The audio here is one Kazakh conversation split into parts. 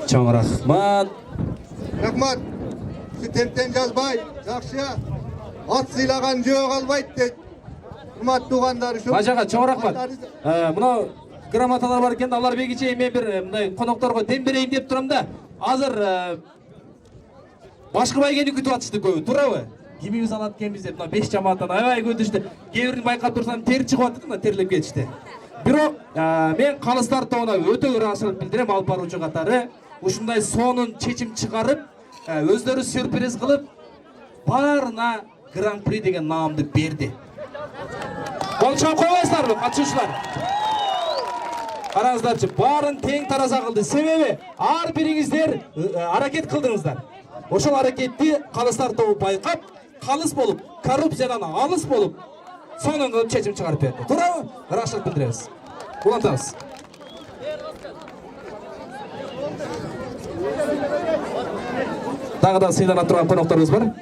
Чоң рахмат. Рахмат. Темтен жазбай, жақсы. Ат сыйлаған жөө қалбайды дейді. Құрмат туғандар үшін. Бажаға чоң рахмат. Мынау грамоталар бар екен, алар бегиче мен бір мындай қонақтарға дем берейін деп тұрам да. Азыр башқы байгені күтіп атышты көбі, турабы? Кемеміз алады екенбіз деп, мына 5 жамааттан аябай көтішті. Кейбірін байқап тұрсам тер шығып атты, мына терлеп кетішті. Бирок мен қалыстар тобуна өтө ыраачылык билдирем, алып баруучу катары. Ушундай сонун чечим чыгарып, өздөрү сюрприз кылып, баарына Гран-при деген наамды берди. Болчон койбойсуздарбы, катышуучулар? Караңыздарчы, баарын тең тараза кылды. Себеби ар бириңиздер аракет кылдыңыздар. Ошол аракетти калыстар тобу байкап, калыс болуп, коррупциядан алыс болуп, сонун кылып чечим чыгарып берди. Туурабы? Ырашылык билдиребиз. Улантабыз. Дагы да сыйлана турган конокторубуз бар.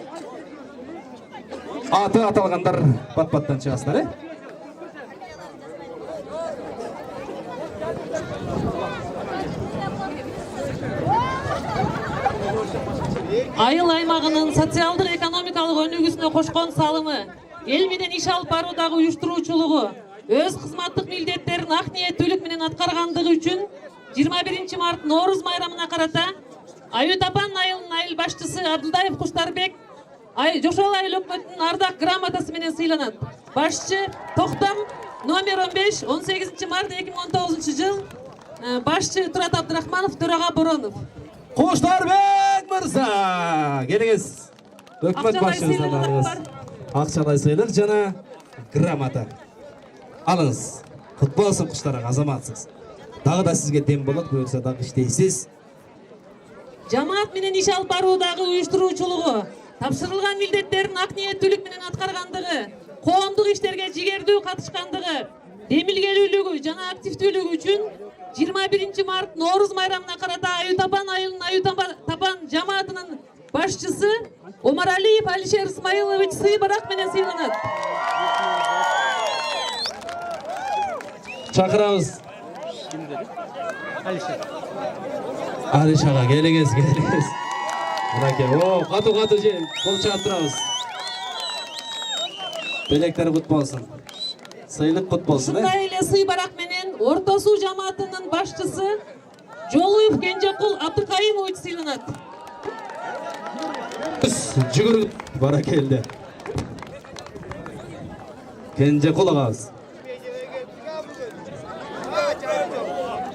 Аты аталгандар бат-баттан чыгасыздар, Айыл аймагынын социалдык экономикалык өнүгүүсүнө кошкон салымы, эл менен иш алып баруудагы уюштуруучулугу, өз кызматтык милдеттерин ак ниеттүүлүк менен аткаргандыгы үчүн 21 март Нооруз майрамына карата Аю Тапан айылынын айыл башчысы Абдылдаев Куштарбек Жошол айыл өкмөтүнүн ардак грамотасы менен сыйланат. Башчы Токтом номер 15 18 март 2019 жыл. Башчы Турат Абдрахманов, төрага Боронов. Куштарбек мырза, келиңиз. Өкмөт башчысынан алыңыз. Акчалай сыйлык жана грамота. Алыңыз. Кут болсун Куштарбек, азаматсыз. Дагы да сизге дем болот, буюрса дагы иштейсиз. Жамаат менен иш алып баруудагы уюштуруучулугу, тапшырылган милдеттерин ак ниеттүүлүк менен аткаргандыгы, коомдук иштерге жигердүү катышкандыгы, демилгелүүлүгү жана активдүүлүгү үчүн 21 март Нооруз майрамына карата Аю Тапан айылынын Аю Тапан жамаатынын башчысы Омаралиев Алишер Исмаилович сый барак менен сыйланат. Чакырабыз. Алишага келиңиз. Мынаке, катуу же кол чаап турабыз. Белектер кут болсун. Сыйлык кут болсун. Ушундай эле сый барак менен Орто Суу жамаатынын башчысы Жолуев Кенжекул Абдыкайымович сыйланат. Жүгүрүп баракелди. Кенжекул агабыз.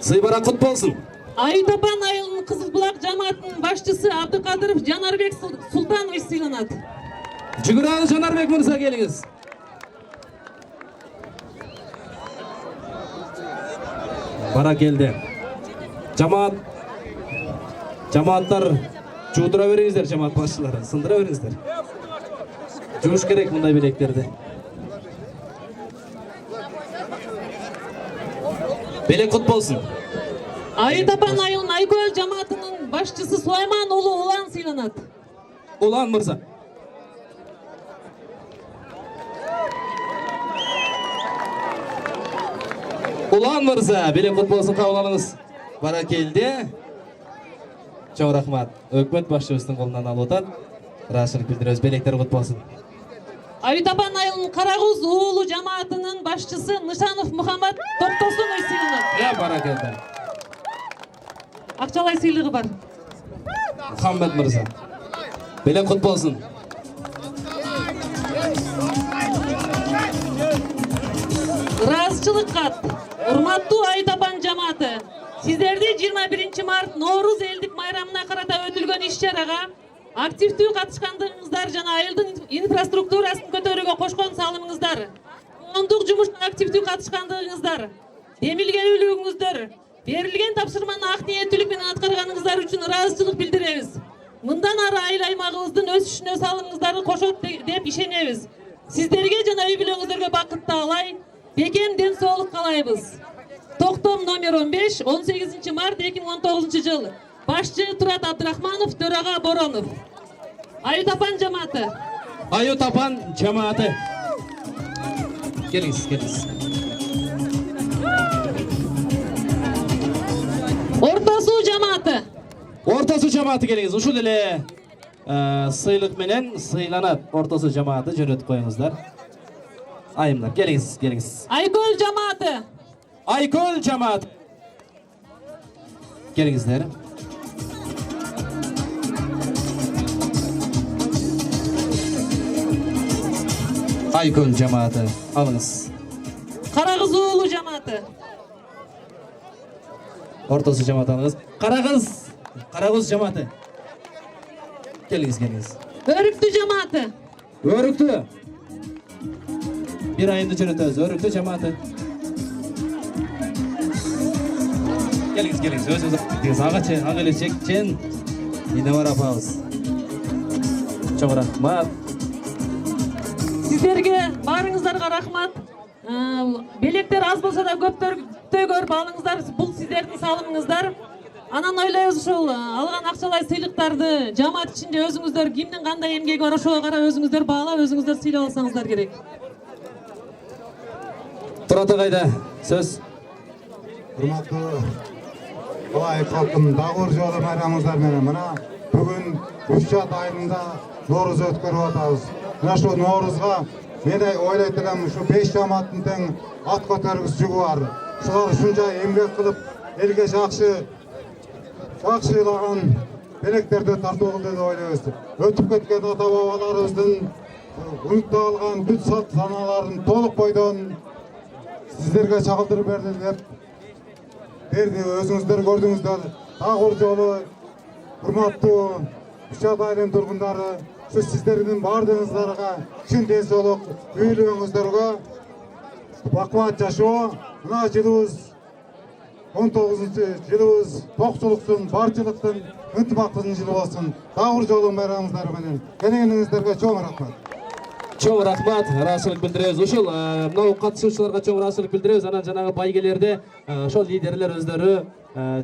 Сый барак кут болсун. Аю Тапан айылынын Кызыл Булак жамаатынын башчысы Абдыкадыров Жанарбек Султанович сыйланат. Жүгүрөңүз Жанарбек мырза, келиңиз. Баракелди. Жамааттар жуудура бериңиздер, жамаат башчылары, сындыра бериңиздер. Жууш керек мындай белектерди. Белек кут болсун. Аю Тапан айылынын Айкөл жамаатынын башчысы Сулайман уулу Улан сыйланат. Улан мырза. Улан мырза, белек кут болсун, кабыл алыңыз. Баракелди. Чоң рахмат. Өкмөт башчыбыздын колунан алып атат. Ырашылык билдиребиз, белектер кут болсун. Аю Тапан айылынын Карагуз уулу жамаатынын башчысы Нышанов Мухаммад Токтосунович сыйланат. Баракелди. Акчалай сыйлыгы бар. Мухаммад мырза. Белек кут болсун. Ыраазычылык кат. Урматтуу Аю Тапан жамааты. Сиздерди 21 март Нооруз элдик майрамына карата өтүлгөн иш-чарага активдүү катышкандыгыңыздар жана айылдын инфраструктурасын көтөрүүгө кошкон салымыңыздар, коомдук жумуштун активдүү катышкандыгыңыздар, демилгелүүлүгүңүздөр, берилген тапшырманы ак ниеттүүлүк менен аткарганыңыздар үчүн ыраазычылык билдиребиз. Мындан ары айыл аймагыбыздын өсүшүнө салымыңыздарды кошот деп ишенебиз. Сиздерге жана үй бүлөңүздөргө бакыт таалай, бекем ден соолук каалайбыз. Токтом номер 15 18 март 2019 жыл. Башчы Турат Абдрахманов, төрага Боронов. Аю Тапан жамааты. Аю Тапан жамааты. Келиңиз. Орто Суу жамааты. Ortası cemaati kelingиz. Ушул эле сыйлык менен сыйланат. Ortası cemaati жөнөтүп коюңуздар. Айымдар, келиңиz. Айкөл жамааты. Айкөл cemaati. Келиңиздер. Айкөл cemaati. Алыңыз. Карагыз уулу жамааты. Ortası cemaati alыңыз. Карагыз cemaati. Келиңиz. Өрүктү жамааты. Өрүктү. Bir айымды жөнөтөбүз. Өрүктү cemaati. Келиңиз. Өзүңүз ага эле чекчен. Ине бар апабыз. Чоң рахмат. Сиздерге барыңыздарга рахмат. Белектер аз болса да көптөй көрүп алыңыздар. Бул сиздердин салымыңыздар. Анан ойлойбуз ушул алган акчалай сыйлыктарды жамаат ичинде өзүңүздөр кимдин кандай эмгеги бар ошого карап өзүңүздөр баалап, өзүңүздөр сыйлап алсаңыздар керек. Турат агайда сөз. Урматтуу Калай калкым, дагы бир жолу майрамыңыздар менен мына бүгүн Үшчат айында Нооруз өткөрүп атабыз. Мына ошо Ноорузга мен ойлойт элем ушу 5 жамааттын тең ат көтөргүс жүгү бар. Ушулар ушунча эмгек кылып элге жакшылаган белектерди тартуу кылды деп ойлойбуз. Өтүп кеткен ата бабаларыбыздын унукталган бүт салт санааларын толук бойдон сиздерге чагылдырып берди. Өзүңүздөр көрдүңүздөр. Дагы бир жолу урматтуу Үшчат айылынын тургундары, ушу сиздердин баардыгыңыздарга чын ден соолук, үйлөрүңүздөргө бакубат жашоо, мына жылыбыз 19-жылыбыз токчулуктун, барчылыктын, ынтымактын жылы болсун. Дагы бир жолу майрамыңыздар менен келгениңиздерге чоң рахмат. Чоң рахмат, ыраазычылык билдиребиз. Ушул мына катышуучуларга чоң ыраазычылык билдиребиз. Анан жанагы байгелерде ошол лидерлер өздөрү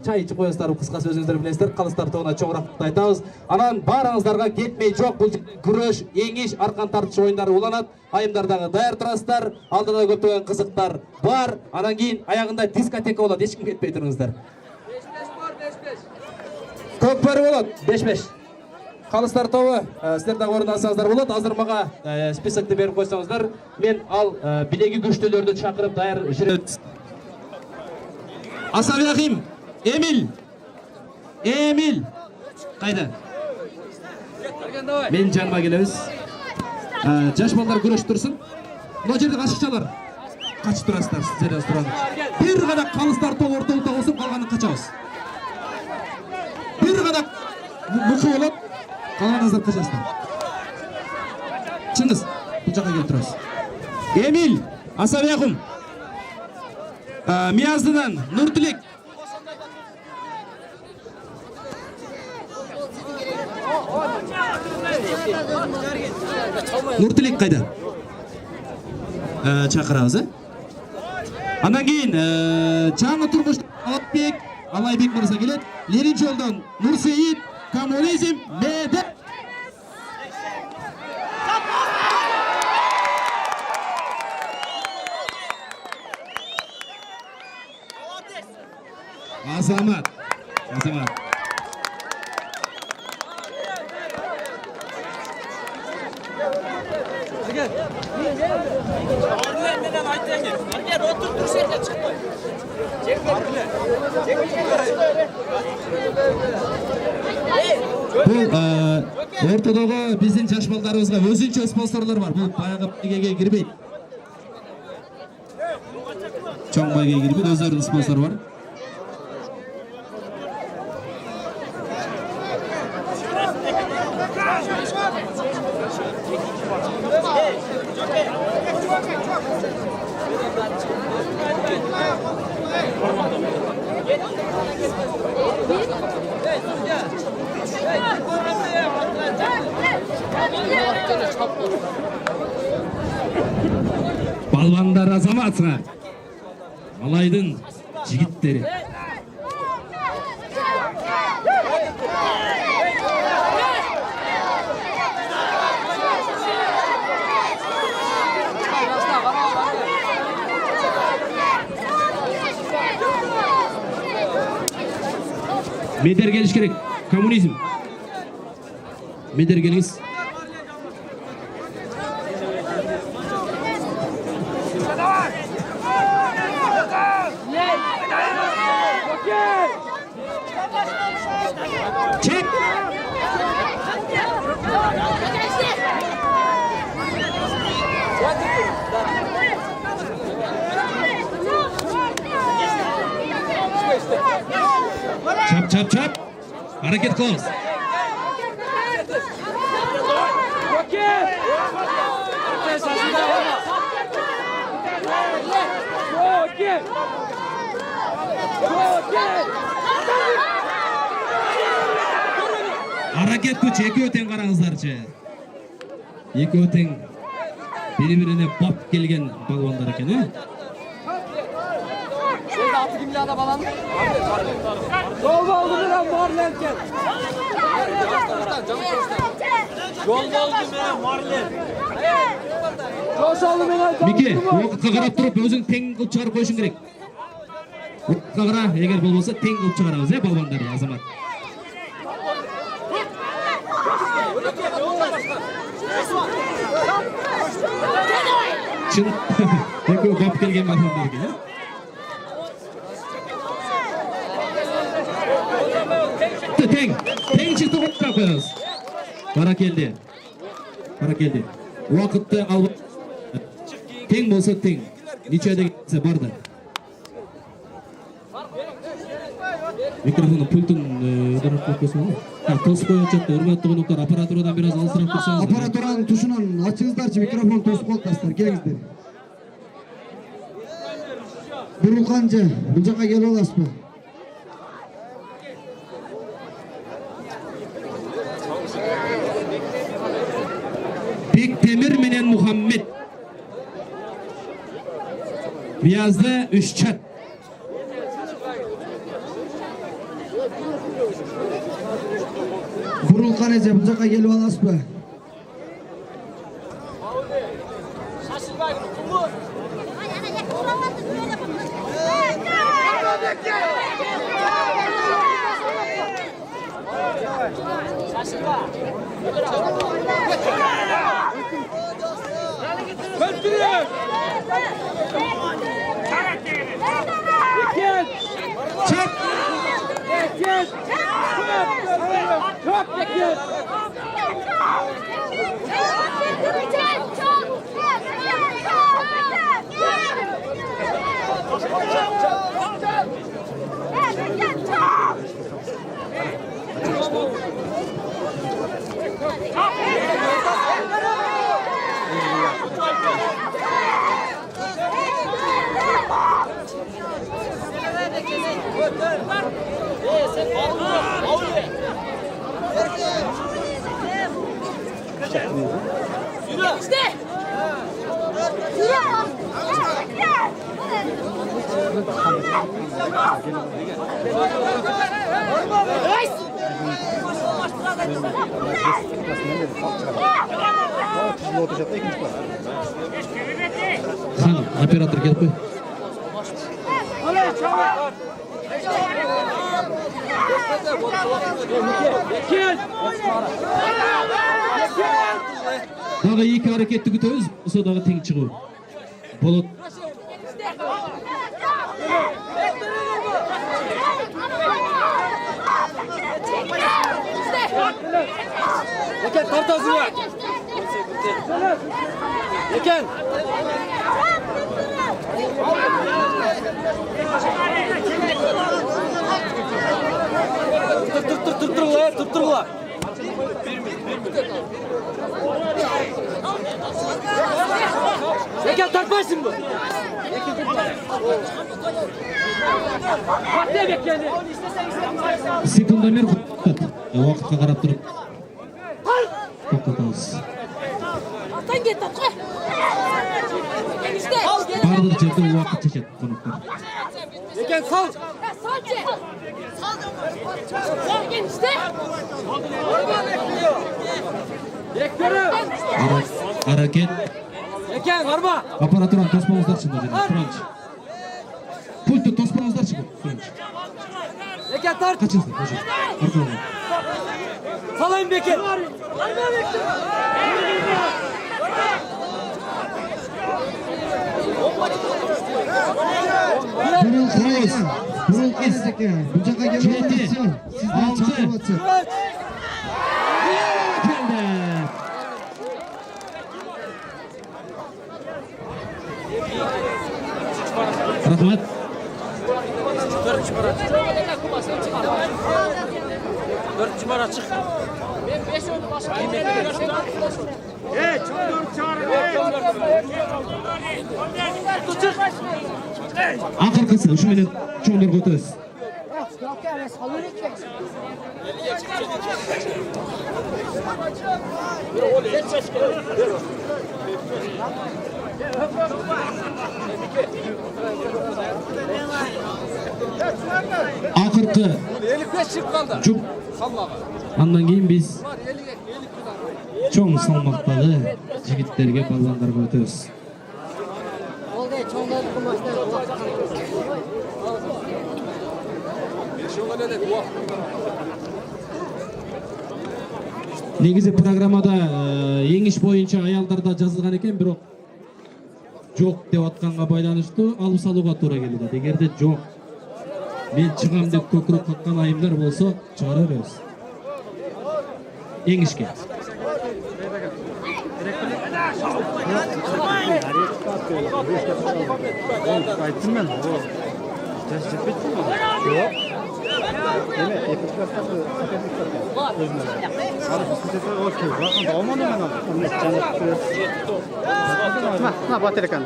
чай ичип коесуздар, кыскасы өзүңүздөр билесиздер. Калыстар тобуна чоң рахмат айтабыз. Анан баарыңыздарга кетмей жок бул күрөш, эңиш, аркан тартыш оюндары уланат. Айымдар дагы даяр турасыздар. Алдыда көптөгөн кызыктар бар. Анан кийин аягында дискотека болот. Эч ким кетпей туруңуздар. 5-5. Көкбөрү болот. 5-5. Калыстар тобу сиздер дагы орун алсаңыздар болот. Азыр мага списокты берип койсоңуздар, мен ал билеги күчтүүлөрдү чакырып даяр жүрөт. Асабиахим, Эмил. Кайда? Мен жаныма келебиз. Жаш балдар күрөшүп турсун. Мына жерде кашыкчалар. Качып турасыздар, сиздер тураңыз. Бир гана калыстар тобу ортолукта болсун, калганын качабыз. Бир гана муку болот. Калганыңыздар качасыздар. Чыңгыз, бул жака келип турасыз. Эмил, Асабиахим. Мияздыдан Нуртилек. Нуртилек кайда? Чакырабыз, Андан кийин жаңы турмуш Алайбек мырза келет. Ленин жолдон Нурсейит, коммунизм, медет. Азамат. Бул ортодогу биздин жаш балдарыбызга өзүнчө спонсорлор бар. Бул баягы байгеге кирбейт. Чоң байгеге кирбейт, өздөрүнүн спонсору бар. Балбандар азаматсыңар. Алайдын жигиттери. Медер келиш керек. Коммунизм. Медергениз. Çek. Çap. Hareket kılınız. Hareket kuch ekөө тең караңыздарчы. Экөө тең бири-бирине бап келген балуандар экен, э? Atı kimli ada balan? Yol oldu lan Marlen gel. Yol oldu men Marlen. Joş oldu men. Мике, уақытқа қарап тұрып, өзің тең қылып шығарып қойышың керек. Уақытқа қара, егер болмаса тең қылып шығарамыз, е, балуандарды, Азамат. Шын, екеуі бап келген балуандар екен, е? Тең шықты қойып қойыңыз. Бара келді. Уақытты алып. Тең болса тең. Ниче дегенсе барды. Микрофонның пультын дұрып қойсын. Тосып қойып урматтуу конуктар, аппаратурадан бир аз алысыраак турсаңыздар. Аппаратуранын тушунан ачыңыздарчы, микрофон тосуп калыптырсыздар, келиңиздер. Бурулканчы, бул жака келип аласызбы? Бектемир менен Мухаммед. Биязды 3 чат. Бурулкан эже, бул жака келип аласызбы? Hanım, operatör gelip koy. Dağı iki hareketli kütөбүз, o dağı teң çıkıyor. Bolot. Eken tartasın ya. Eken. Tuttur ulan. Eken takmasın bu. Bak ne beklendi. Секундомер уақытқа қарап тұрып тоқтатамыз. Барлық жерде уақыт шешеді қонақтар. Eken sal. Hareket. Eken varma. Аппаратураны тоспаңыздарчы мына жерде, туранчы. Пультты тоспаңыздарчы, туранчы. Eken tart. Қачыңыздар, қачыңыздар. Salayım Bekir. Burun kız. Burun kız. Bu caka gelin. Yedi. Sizden Altı. çağırmatı. Keldi. Rahmat. Dördüncü bara çık. Akırkısı şu menen çoğunlar götürüz. Akırkı Cup. Andan keyin biz çoğun salmaktagı jigitlerge ballanlarga ötөбүз. Негизи программада эң иш боюнча аялдарда жазылган экен, бирок жок деп атканга байланыштуу алып салууга туура келет. Эгерде жок, мен чыгам деп көкүрөк каккан айымдар болсо чыгара беребиз. Эң ишке. Aytdım ben. O test etmedin mi? Yok. Yine etik kasası sakatlık kasası. Özüne. Sarı fıstıkta okey. Bakın olmadı mı lan? Na bak telekan.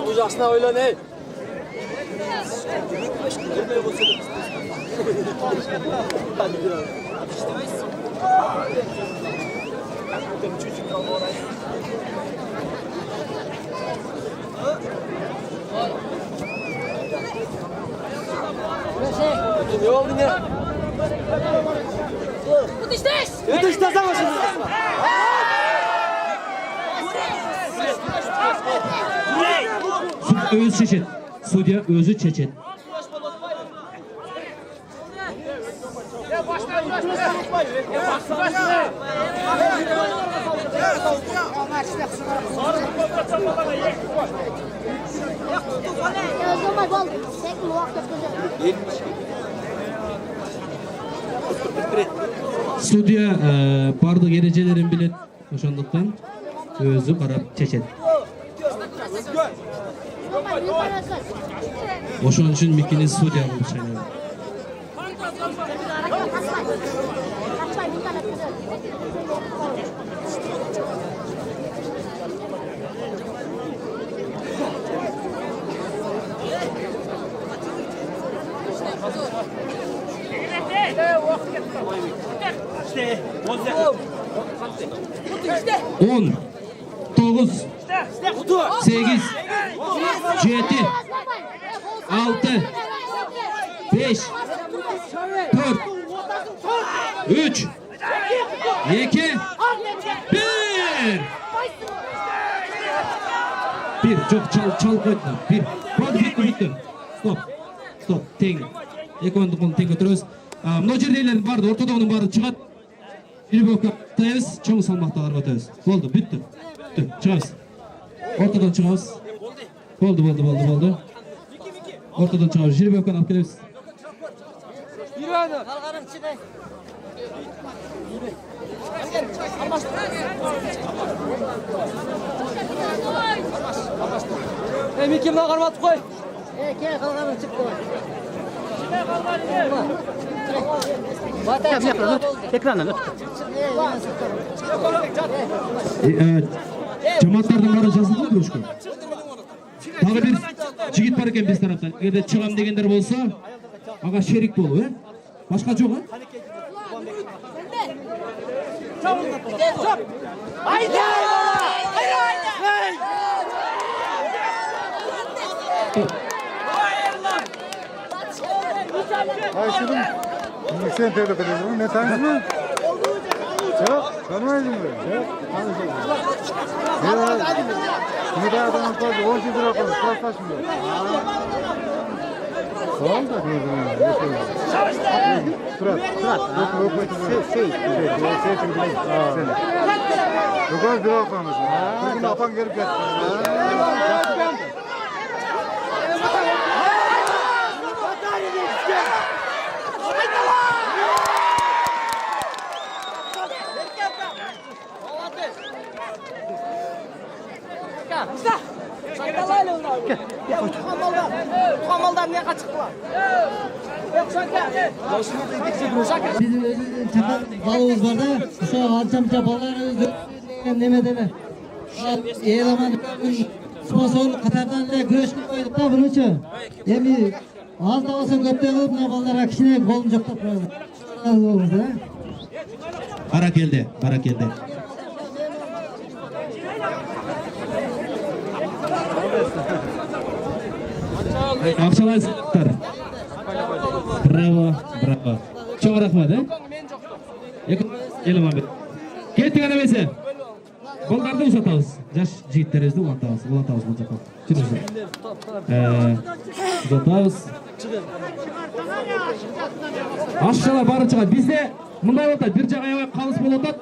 Uzaksına oyla ne? Ne oldu ne? Yetişte zaman şimdi. Öz çeçet. Судья özü çeçet. Судья бардык эрежелерин билет, ошондуктан өзү карап чечет. Ошон үчүн микини судья болуп шайланат. Он, 9, 8, 7, 6, 5, 4, 3, 2, 1. Bir, çok çal koydular. Bir, hadi bitti. Stop, teң. Eko'nun kolunu teң götürüyoruz. Mına жердегилердин баары, ортодогунун баары чыгат. Жирбекке тайбыз, чоң салмактагыларга өтөбүз. Болду, бүттү. Чыгабыз. Ортодон чыгабыз. Болду. Ортодон чыгабыз. Жирбекке алып келебиз. Kalkarım çıkay. Mikim kalkarmadık koy. Gel kalkarım çık koy. Ekrandan öt. Жамааттардын баары жазылды бирөшкө. Дагы бир жигит бар экен биз тараптан. Эгерде чыгам дегендер болсо, ага шерик болуу, Башка жок, Haydi! Ayşe'nin sen tebrik ediyorum. Ne tanesi mi? Yok, tanımaydım ben. Yok, tanışalım. Şimdi daha adamın fazla 10 lira koymuş, kaç mı? Tamam da diyordum ya. Fırat. Yok. Yok az lira koymuş. Bugün apan gelip geldi. Tuhamallar niye kaçıktılar? Bizim çakal balığımız var da şu anca balığı nemedeler. Eyleman sponsor Katar'dan da güreş koyduk da bunun için. Yani az da olsa köpte kılıp ne ballara kişine kolum çok topladı. Barakeldi. Akşalaysınlar. Bravo. Çok rahmat. Elim abi. Kettik anemesi. Bollardı uzatağız. Yaş jigitlerimizdi uzatağız bolacak. Şurası. Uzatağız. Aşağılar barınçalar. Bizde mınдай болот. Bir жагы аябай калыс болуп атат.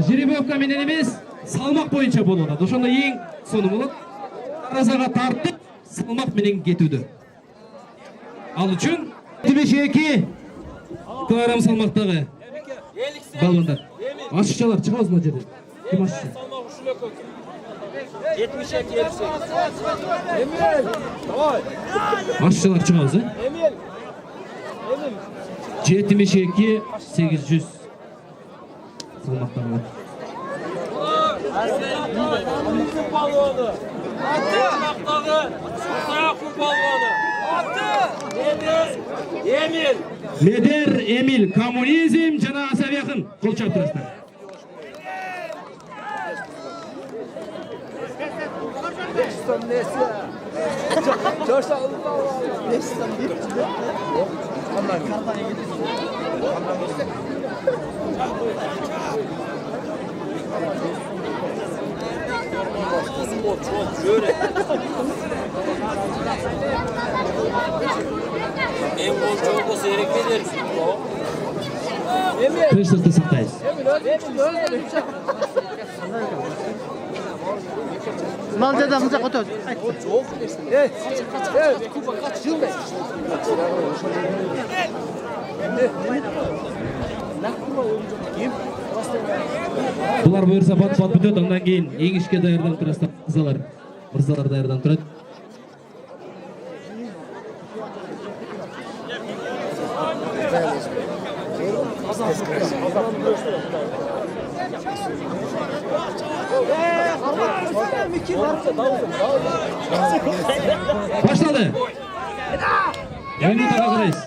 Жеребьевка менен эмес, салмак боюнча болуп атат. Ошондо эң сону болот. Аразага тартып, салмак менен кетүүдө. Ал үчүн 72 килограмм салмактагы балбандар. Ашыкчалар чыгабыз мына жерден. Ким ашыкчы? 72 58. Ашыкчалар чыгабыз, Emil. 72 800 салмактагы. Kup balonu. Atı. Kup balonu. Atı. Emil. Медер Эмил, коммунизм жана асап якын. Кол чаптырасыздар. En bol çok olsa gerekmedir. Тынчтыкты сактайбыз. Malcadan mıza kotoz. Булар буйрса бат бүтөт, андан кийин эң ишке даярданып турасыздар. Мырзалар даярданып турат. Başladı. Minut'a karşıyız.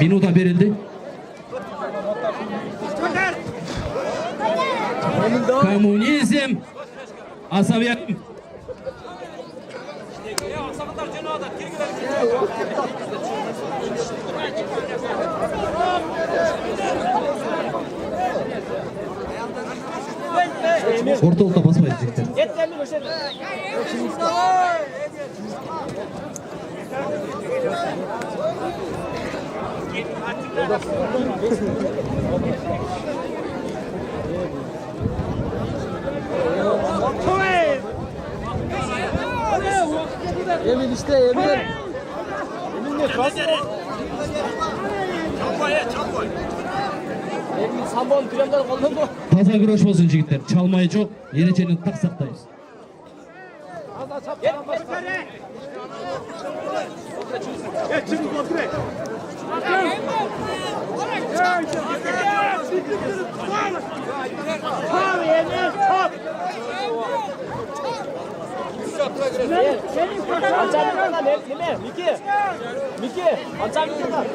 Minuta verildi. Komünizm asabiyet. Ortalıkta basmayın diyecekler. Emin işte Emin. Emin ne kas? Çalmay. Emin sambon tüyemler kaldı mı? Taza güreş olsun jigitler. Çalmayı çok, ережени tak saqtayız. Miki, ançamıyorlar.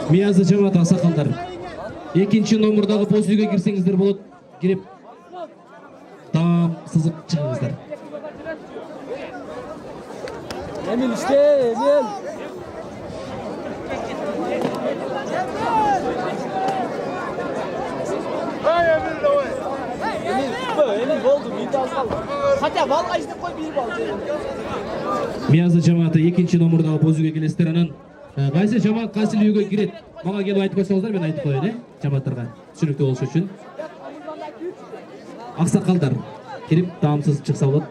Миязды жамаат аксакалдар. Экинчи номурдагы боз үйгө кирсеңиздер болот. Кирип там сызып чыгыңыздар. Emil işte, Emil. Emil oldu, bir daha sal. Hatta vallahi işte koy bir bal. Миязды жамааты экинчи номурдагы боз үйгө келесиздер. Анан кайсы жамаат кайсы үйгө кирет? Мага келип айтып койсоңуздар, мен айтып коеюн, жамааттарга түшүнүктүү болуш үчүн. Аксакалдар кирип таамсыз чыкса болот.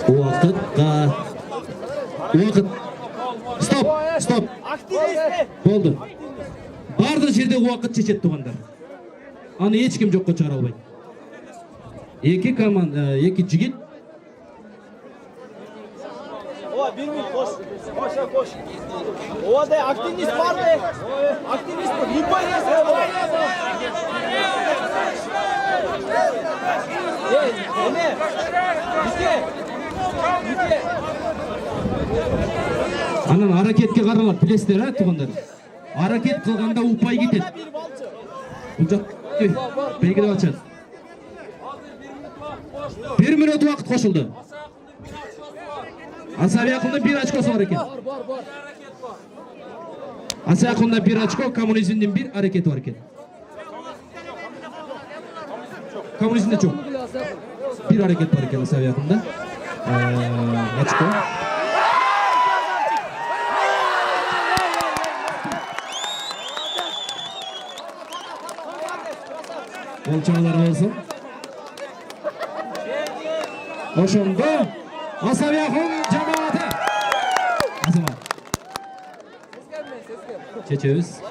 Уақыт. Стоп. Болды. Бардық жерде уақыт шешет туғандар. Аны ешкім жоққа шығара албайды. Екі команда, екі жігіт. Ova bir mil koş. Koş. Ova da aktivist var be. Aktivist bu. Bir boy neyse. Ne? Bitti. Анан аракетке каралат, билесиздер, туғандар. Аракет кылганда упай кетет. Бул жак белгилеп атышат. 1 минут убакыт кошулду. Асабиякында 1 очкосу бар экен. Асабиякында 1 очко, коммунизмдин 1 аракети бар экен. Коммунизмде жок. 1 аракет бар экен Асабиякында. Очко. Болчалар болсун. Ошондо Асабиякын жамааты. Азамат. Чечебиз.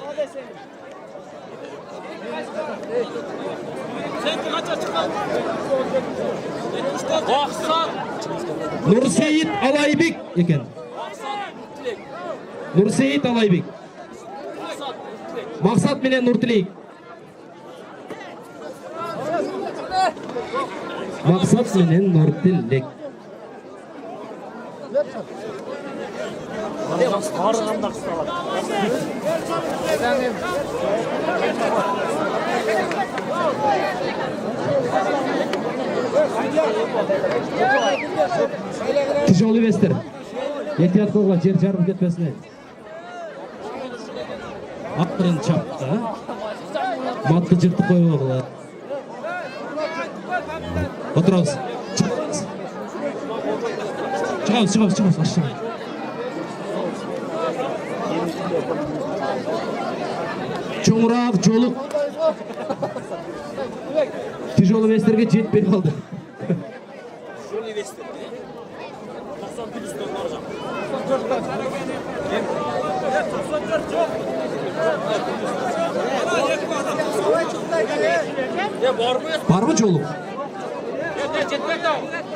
Нурсейит Алайбек екен. Нурсейит Алайбек. Максат менен Нуртилек. Максат менен Нуртилек. Тяжелый вестер. Ehtiyat kılga, yer жарып кетпесин. Аттырын чапты. Матты жыртып коюп алгыла. Отырабыз. Çıkabız aşağı. Çoğurak, çoluk. Tijolu Vester'e jetpey kaldı. Var mı çoluk?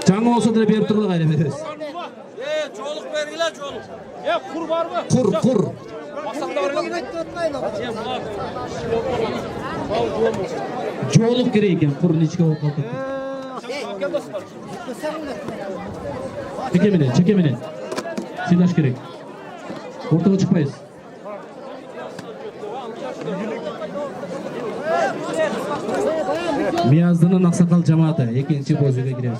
Жаңы olsa da berip turdu gayret ederiz. Çoğuluk vergiler çoğuluk. Kur var mı? Kur. Çoğuluk gerek ekan, kurun içki olup kaldı. Çekemine. Silaş gerek. Ortaga çıkmayız. Miyazdının aksakal cemaati, ikinci bozuyla gireriz.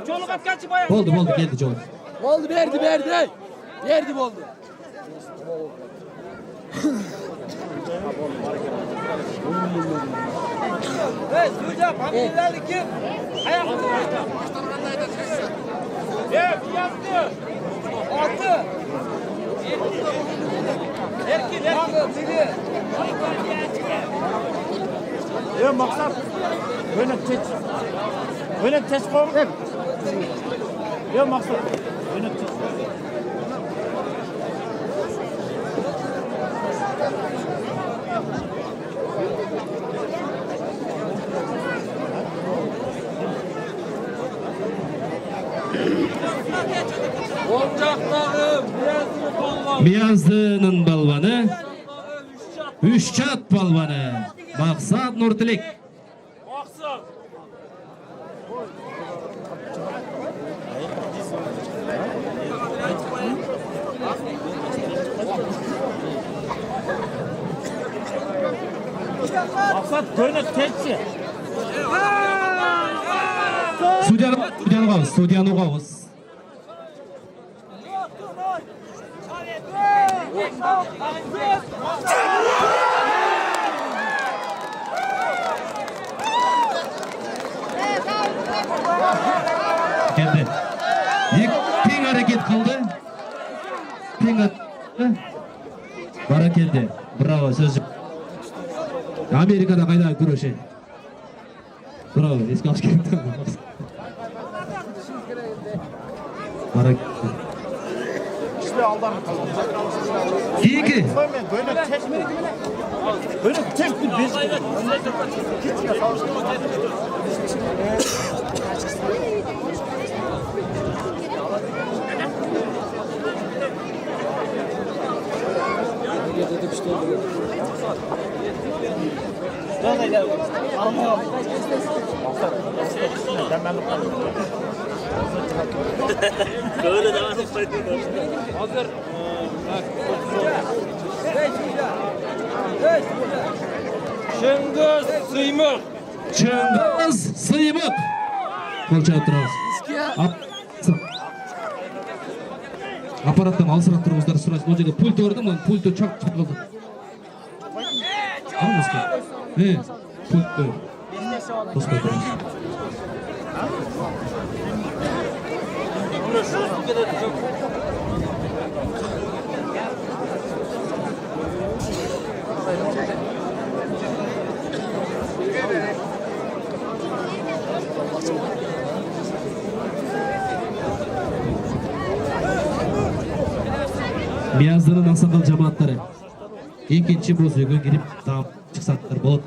Çoluk atkaçı bayağı. Oldu, geldi çoluk. Oldu, verdi. Verdi oldu. Evet, Suca, famililer kim? Ayaklı. Evet, yazdı. Altı. Erkin. Sidi. Ya maksat. Böyle test koy. Ya maksat. Böyle test. Miyazdının balvanı, Üşçat balvanı, Maqsad Nurtilek. Maksat dönük tekçi. Судьяны қауыз. Келді. Тең әрекет қылды. Тең бара келді. Браво, сөз. Америкада қайда күреше. Браво, еске алыш керек. Bana İşte aldan İyi ki. Böyle tek bir bez. Böyle devam etsin. Hazır. Şıngız Sıymık. Şıngız Sıymık. Kolça oturamiz. Аппараттан алысыраак туруңуздар сурайсыз. Бул жерде пульт бар да, мына пультты чак калды. Алыңызга. Пультты. Тоской турабыз. Miyazdının Ақсақал жамааттары экинчи боз үйгө кирип таап чыксаттар болот.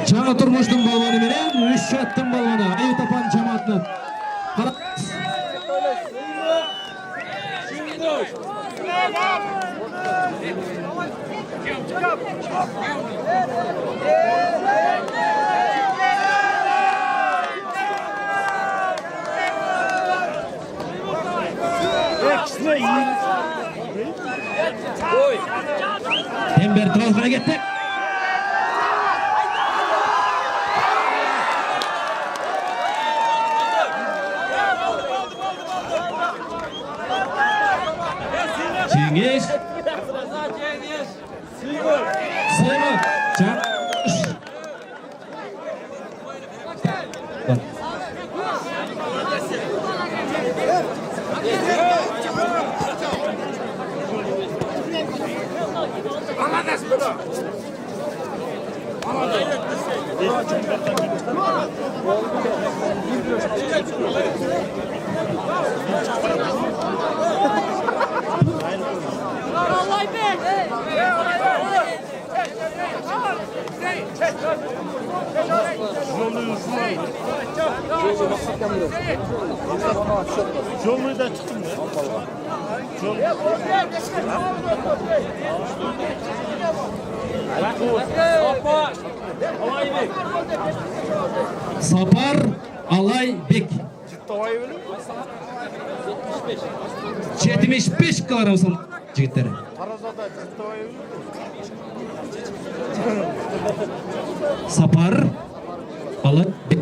Жаңы турмуштун балбаны менен Üşçаттын балбаны Аютапан жамаатынан Tember transfere gitti. Cengiz. Sıymık. Жолы да çıktım ya. Sapar Alaybek. 75 kilogram son jigitleri. Sapar Alaybek.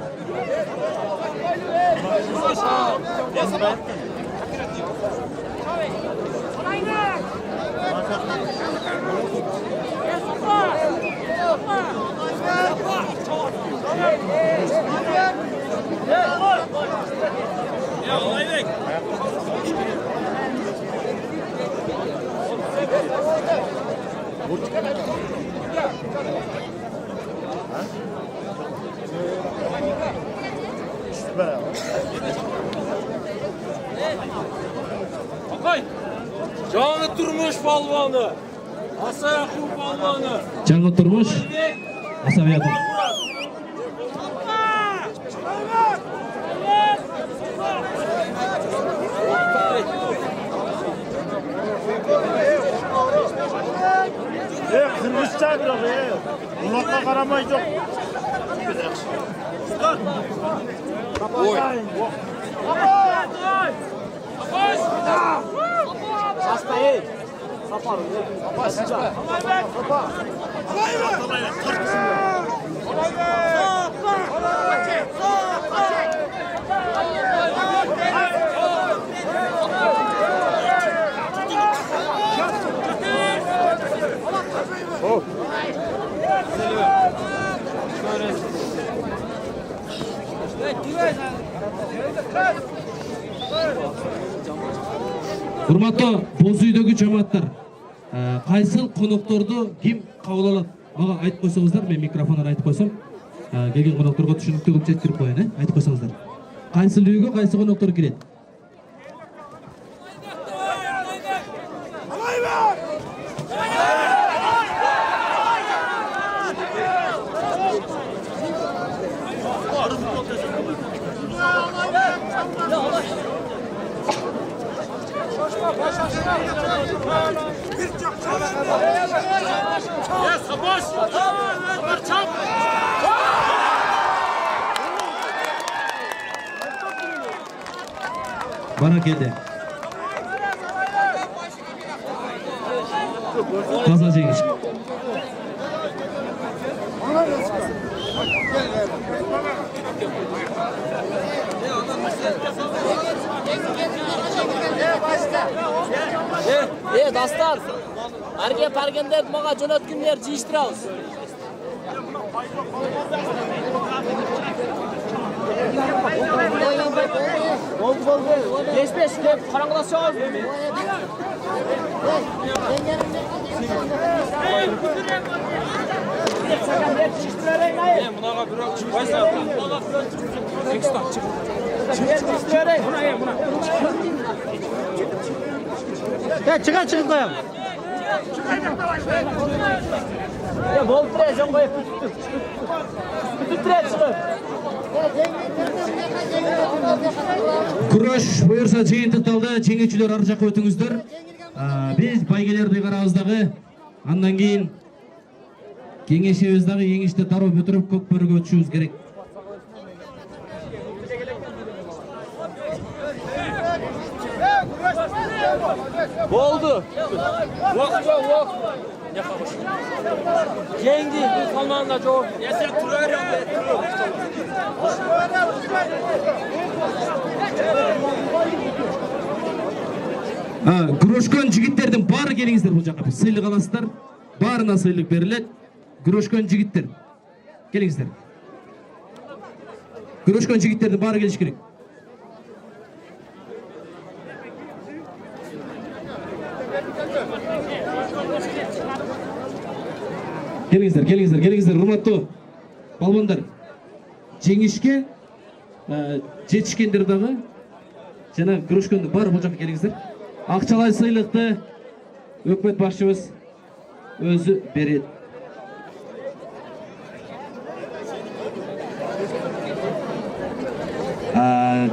Akay. Canı durmuş balvanı. Жаңы Turmuş, Asabiyatov. Kırmızıca biraz Kulakla karamay çok. Hastayı. Sapar. Sapar. Hurmatlı boz uydagi jamaаттар, qaysil qonaqtordu kim qabul aladi? Maga aytib qo'ysangizlar, men mikrofondan aytib qo'ysam, kelgan qonaqtorga tushunlikli qilib yetkazib qo'yayin, aytib qo'ysangizlar. Qaysil uyga qaysi qonaqtor kiradi? Bana geldi. Fazla cengiz. Dostlar. Arga parganda maga jo'natgunlar jiyishtiramiz. Bo'ldi. Kespesh deb qaranglashingiz. Çıkıp koyalım. Bo'ldi, jon qo'yib. Bitirib chiqib. Kurash buyursa жыйынтыкталды, жеңүүчүлөр ар жакка өтүңүздөр. Биз байгелерди карабыздагы, андан кийин кеңешибиздагы еңишти дароо бүтүрүп көкбөрүгө өтүшүбүз керек. Bo'ldi. Voq. Yengi salmonda jo'q. Sen turaveringlar. Күрөшкөн жигиттердин баары келиңиздер бул жакка. Сыйлык аласыздар. Баарына сыйлык берилет. Күрөшкөн жигиттер. Келиңиздер. Күрөшкөн жигиттердин баары келиш керек. Келиңиздер, урматтуу балбандар. Жеңишке жетишкендер дагы жана күрөшкөндүн баары бул жакка келиңиздер. Акчалай сыйлыкты өкмөт башчыбыз өзү берет.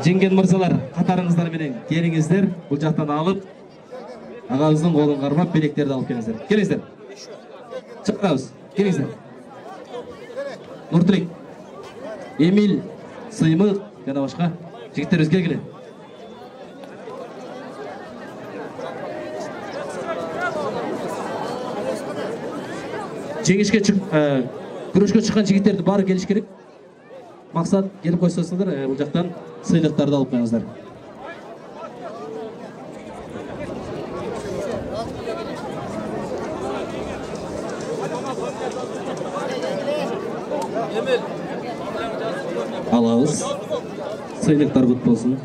Жеңген мырзалар, катарыңыздар менен келиңиздер. Бул жактан алып, агабыздын колун кармап, белектерди алып келиңиздер. Келиңиздер. Чакырабыз. Келиңиздер. Нуртулек, Эмил, Сыймык жана башка жигиттерибиз келгиле. Жеңишке күрөшкө чыккан жигиттерди баары келиш керек. Максат келип койсоңуздар, бул жактан сыйлыктарды алып коюңуздар. Алабыз. Сыйлыктар кут болсун.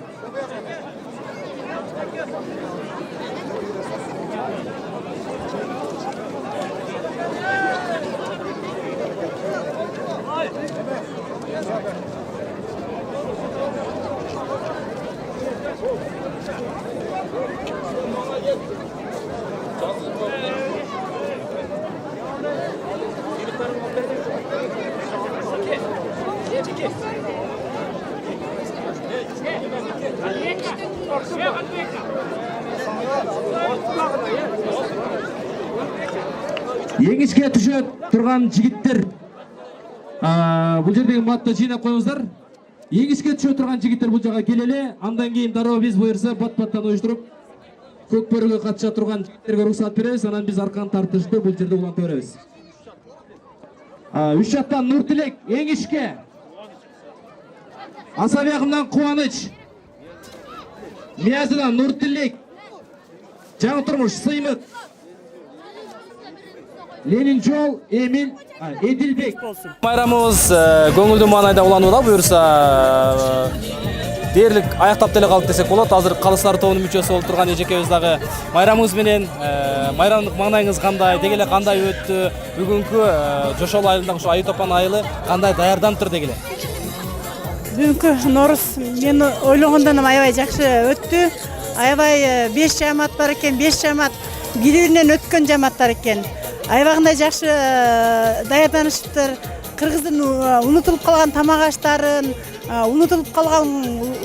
Еңішке түшө тұрған жігіттер, бұл жердегі матты жинап қойыңыздар. Еңішке түшө тұрған жігіттер бұл жаққа келелі, андан кейін дароо біз бұйырса бат-баттан ойыштырып, көкбөріге қатыша тұрған жігіттерге рұқсат береміз, анан біз арқан тартышты бұл жерде уланта береміз. Үш жақтан Нұртілек, Еңішке, Асабияқымнан Қуаныч, Миязыдан Нұртілек, Жаңы Тұрмыш, Сыймыт, Ленин Жол, Эмил, Эдилбек. Майрамыбыз көңілді маңайда улануда бұйырса дерлік аяқтап деле қалды десек болады. Азыр қалыстар тобының мүшесі болып тұрған ежекебіз дағы майрамыңыз менен майрамдық маңайыңыз қандай, дегеле қандай өтті, бүгінгі Жошол айылындағы шу Айтопан айылы қандай даярданып тұр дегеле? Бүгүнкү Норус мен ойлогондон аябай жакшы өттү. Аябай 5 жамаат бар экен, 5 жамаат бири-биринен өткөн жамааттар экен. Аябагындай жакшы даярданышыптыр. Кыргыздын унутулуп калган тамак аштарын, унутулуп калган,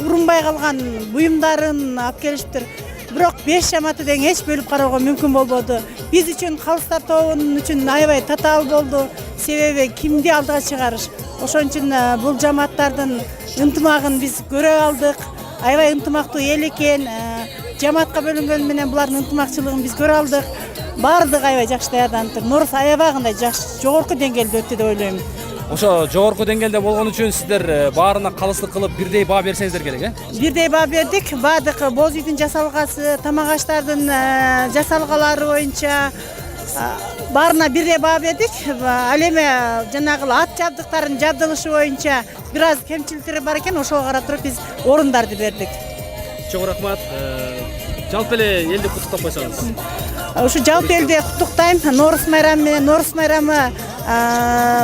урунбай калган буюмдарын алып келишиптир. Бирок 5 жамааты деген эч бөлүп кароого мүмкүн болбоду. Биз үчүн Калыстар тобунун үчүн аябай татаал болду. Себеби кимди алдыга чыгарыш. Ошон үчүн бул жамааттардын ынтымагын биз көрө алдык. Аябай ынтымактуу эл экен. Жамаатка бөлүнгөн менен булардын ынтымакчылыгын биз көрө алдык. Бардыгы аябай жакшы даярданып, Норус аябагындай жакшы жогорку деңгээлде өттү деп ойлойм. Ошо жогорку деңгээлде болгон үчүн сиздер баарына калыстык кылып бирдей баа берсеңиздер керек, Бирдей баа бердик. Баадык боз үйдүн жасалгасы, тамак аштардын жасалгалары боюнча баарына бирдей баа бердик. Ал эми жанагы ат жабдыктарын жабдылышы боюнча бир аз кемчиликтери бар экен, ошого карап туруп биз орундарды бердик. Чоң рахмат. Жалпы эле элди куттуктап койсоңуз. Ушу жалпы элди куттуктайм. Норус майрамы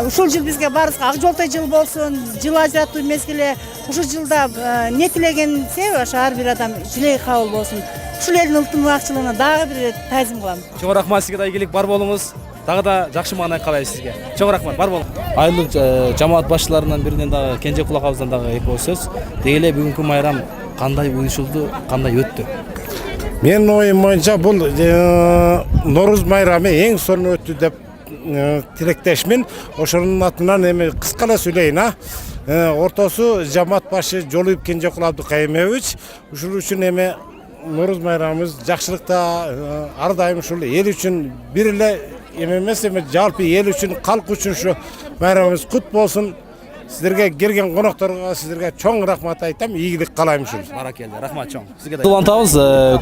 ушул жыл бизге баарыбызга ак жолтой жыл болсун, жыл ажыратуу мезгили. Ушул жылда не тилегенсе, ошо ар бир адам жилеги кабыл болсун. Ушул элдин ынтымакчылыгына дагы бир таазим кылам. Чоң рахмат, сизге да ийгилик бар болуңуз. Дагы да жакшы маанай каалайбыз сизге. Чоң рахмат, бар болуң. Айылдык жамаат башчыларынан биринен дагы Кенже Кулакабыздан дагы эки ой сөз. Дегеле бүгүнкү майрам кандай уюшулду, кандай өттү? Мен оюм боюнча бул Норuz майрамы эң сонун өттү деп тилектешмин. Ошонун атынан эми кыска эле сүйлөйүн. Ортосу жамаат башы Жолуев Кенже Кулакабыевич. Ушул үчүн эми Норuz майрамыбыз жакшылыкта ар дайым ушул эл үчүн бир эле эмес эми жалпы эл үчүн, калк үчүн ушу майрамыбыз кут болсун. Сіздерге келген қонақтарға сіздерге чоң рахмат айтам, ийгилик каалайм ушул. Баракелде, рахмат чоң. Сизге да. Улантабыз,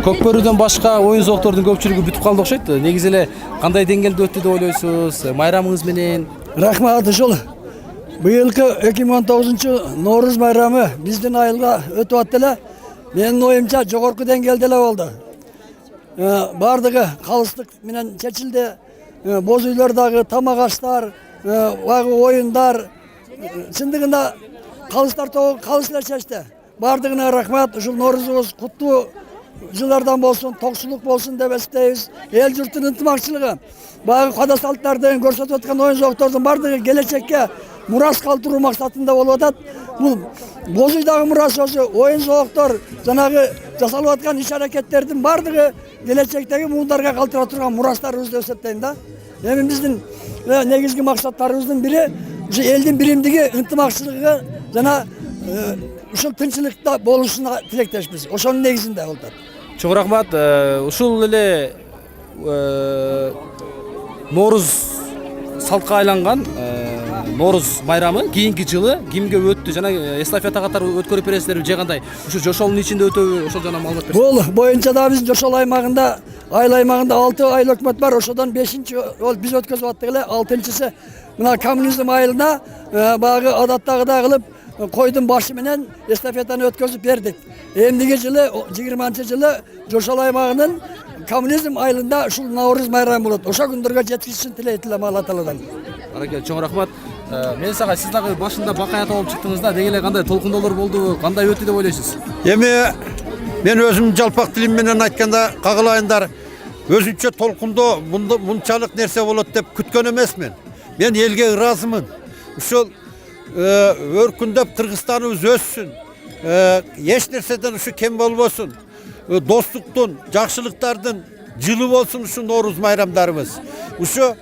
көкбөрүдөн башка оюн зооктордун көпчүлүгү бүтүп калды окшойт. Негизи эле кандай деңгээлде өттү деп ойлойсуз? Майрамыңыз менен? Рахмат ушул. Быйылкы 2019 Норuz майрамы биздин айылга өтүп атты эле. Менин оюмча жогорку деңгээлде эле болду. Бардыгы калыстык менен чечилди. Боз үйлөрдөгү тамак аштар, оюндар чындыгында Калыстар тобу калыс эле чечти. Бардыгына рахмат. Ушул Норузубуз куттуу жылдардан болсун, токсулук болсун деп эстейбиз. Эл журттун ынтымакчылыгы, баягы када салттардын көрсөтүп аткан оюн зооктордун бардыгы келечекке мурас калтыруу максатында болуп атат. Бул боз үйдөгү мурас ошо оюн зооктор, жанагы жасалып аткан иш-аракеттердин бардыгы келечектеги муундарга калтыра турган мурастарыбыз деп эсептейм да. Эми биздин негизги максаттарыбыздын бири ушу элдин биримдиги, ынтымакчылыгы жана ушул тынччылыкта болушуна тилектешпиз. Ошонун негизинде болот. Чоң рахмат. Ушул эле Норuz салтка айланган Норuz майрамы кийинки жылы кимге өттү жана эстафета катары өткөрүп бересиздерби же кандай? Ушу Жошолдун ичинде өтөбү? Ошол жана маалымат берсеңиз. Бул боюнча да биздин Жошол аймагында, айыл аймагында 6 айыл өкмөт бар. Ошодон 5-чи биз өткөзүп аттык эле. 6-чысы мына коммунизм айылына багы адаттагыдай кылып койдун башы менен эстафетаны өткөзүп бердик. Эмдиги жылы 20-жылы Жошол аймагынын коммунизм айылында ушул Норuz майрамы болот. Ошо күндөргө жеткизишин тилейт элем Алла Тааладан. Баракелде, чоң рахмат. Мен сага сиз дагы башында бакаята болуп чыктыңыз да, дегеле кандай толкундоолор болду, кандай өттү деп ойлойсуз? Эми мен өзүм жалпак тилим менен айтканда кагылайындар, өзүнчө толкундоо мынчалык нерсе болот деп күткөн эмесмин. Мен элге ыраазымын. Ушул өркүндөп Кыргызстаныбыз өссүн. Эч нерседен ушу кем болбосун. dostluktun, жақшылықтардың жылы болсын ушул Nooruz майрамдарыбыз. Ушу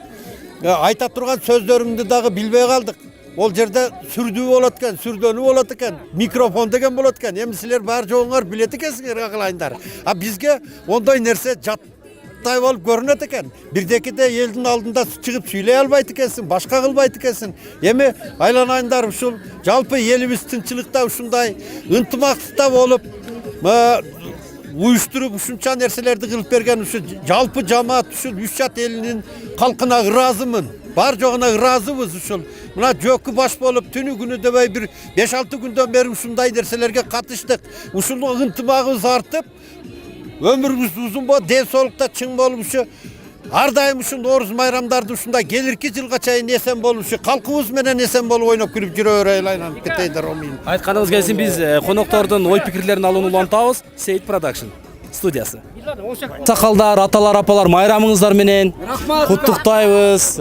айта турган сөздөрүңдү дагы билбей калдык. Ол жерде сүрдүү болот экен, сүрдөнүү болот экен, микрофон деген болот экен. Эми силер бар жоңуңар билет экенсиңер кагылайындар. А бизге ондой нерсе жаттай болуп көрүнөт экен. Бирдекиде элдин алдында чыгып сүйлөй албайт экенсиң, башка кылбайт экенсиң. Эми айланайындар ушул жалпы элибиз тынчылыкта ушундай ынтымактыкта болуп, уюштуруп ушунча нерселерди кылып берген ушу жалпы жамаат ушул үч жат элинин калкына ыраазымын. Бар жоғына ыраазыбыз ушул. Мына жөкү баш болуп түнү күнү дебей бир 5-6 күндөн бери ушундай нерселерге катыштык. Ушул ынтымагыбыз артып, өмүрүбүз узун болуп, ден соолукта чың болуп ушу ар дайым ушу Nooruz майрамдарды ушундай келирки жылга чейин эсен болуп, ушу калкыбыз менен эсен болуп ойноп күлүп жүрө берели айланып кетейдер омин. Айтканыңыз келсин, биз коноктордун ой пикирлерин алууну улантабыз. Сейит Production студиясы. Сакалдар, аталар, апалар, майрамыңыздар менен куттуктайбыз.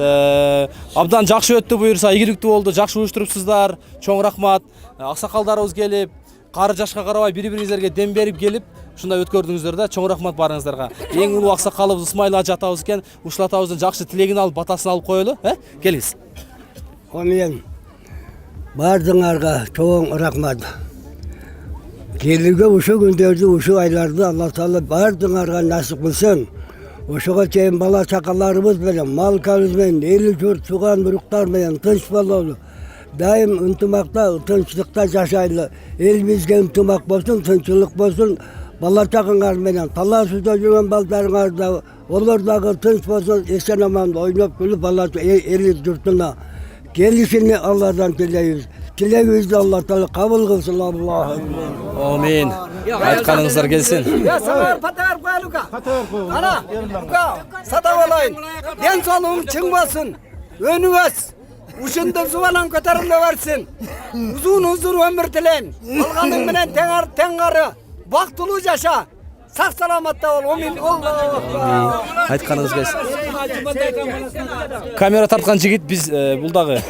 Абдан жакшы өттү буюрса, ийгиликтүү болду, жакшы уюштурупсуздар. Чоң рахмат. Аксакалдарыбыз келип, кары жашка карабай бири-бириңизерге дем берип келип, ушундай өткөрдүңүздөр да. Чоң рахмат барыңыздарга. Эң улуу аксакалыбыз Исмайыл Ажы атабыз экен. Ушул атабыздын жакшы тилегин алып, батасын алып коелу, келиңиз. Мен бардыңарга чоң рахмат. Келүүгө ушу күндөрдү, ушу айларды Алла Таала бардыңарга насип кылсын. Ошого чейин бала чакаларыбыз менен, малкабыз менен, эли журт, тууган уруктар менен тынч бололу. Дайым ынтымакта, тынчтыкта жашайлы. Элибизге ынтымак болсун, тынчылык болсун. Бала чагыңар менен, талашууда жүргөн балдарыңар да, олар дагы тынч болсун, эсен аман ойноп күлүп бала эли журтуна келишини Алладан тилейбиз. Тілегімізді Алла Таала қабыл қылсын. Амин. Айтқаныңыздар келсін. Патар қоялуға. Ана, сата болайын. Ден солуың чың болсын. Өнуөз. Ушынды зуалан көтеріле берсін. Uzun өмір тілейм. Алғаның менен теңғары. Бақтылы жаша. Сақ саламатта бол. Айтқаныңыз келсін. Камера тартқан жігіт біз бұлдағы.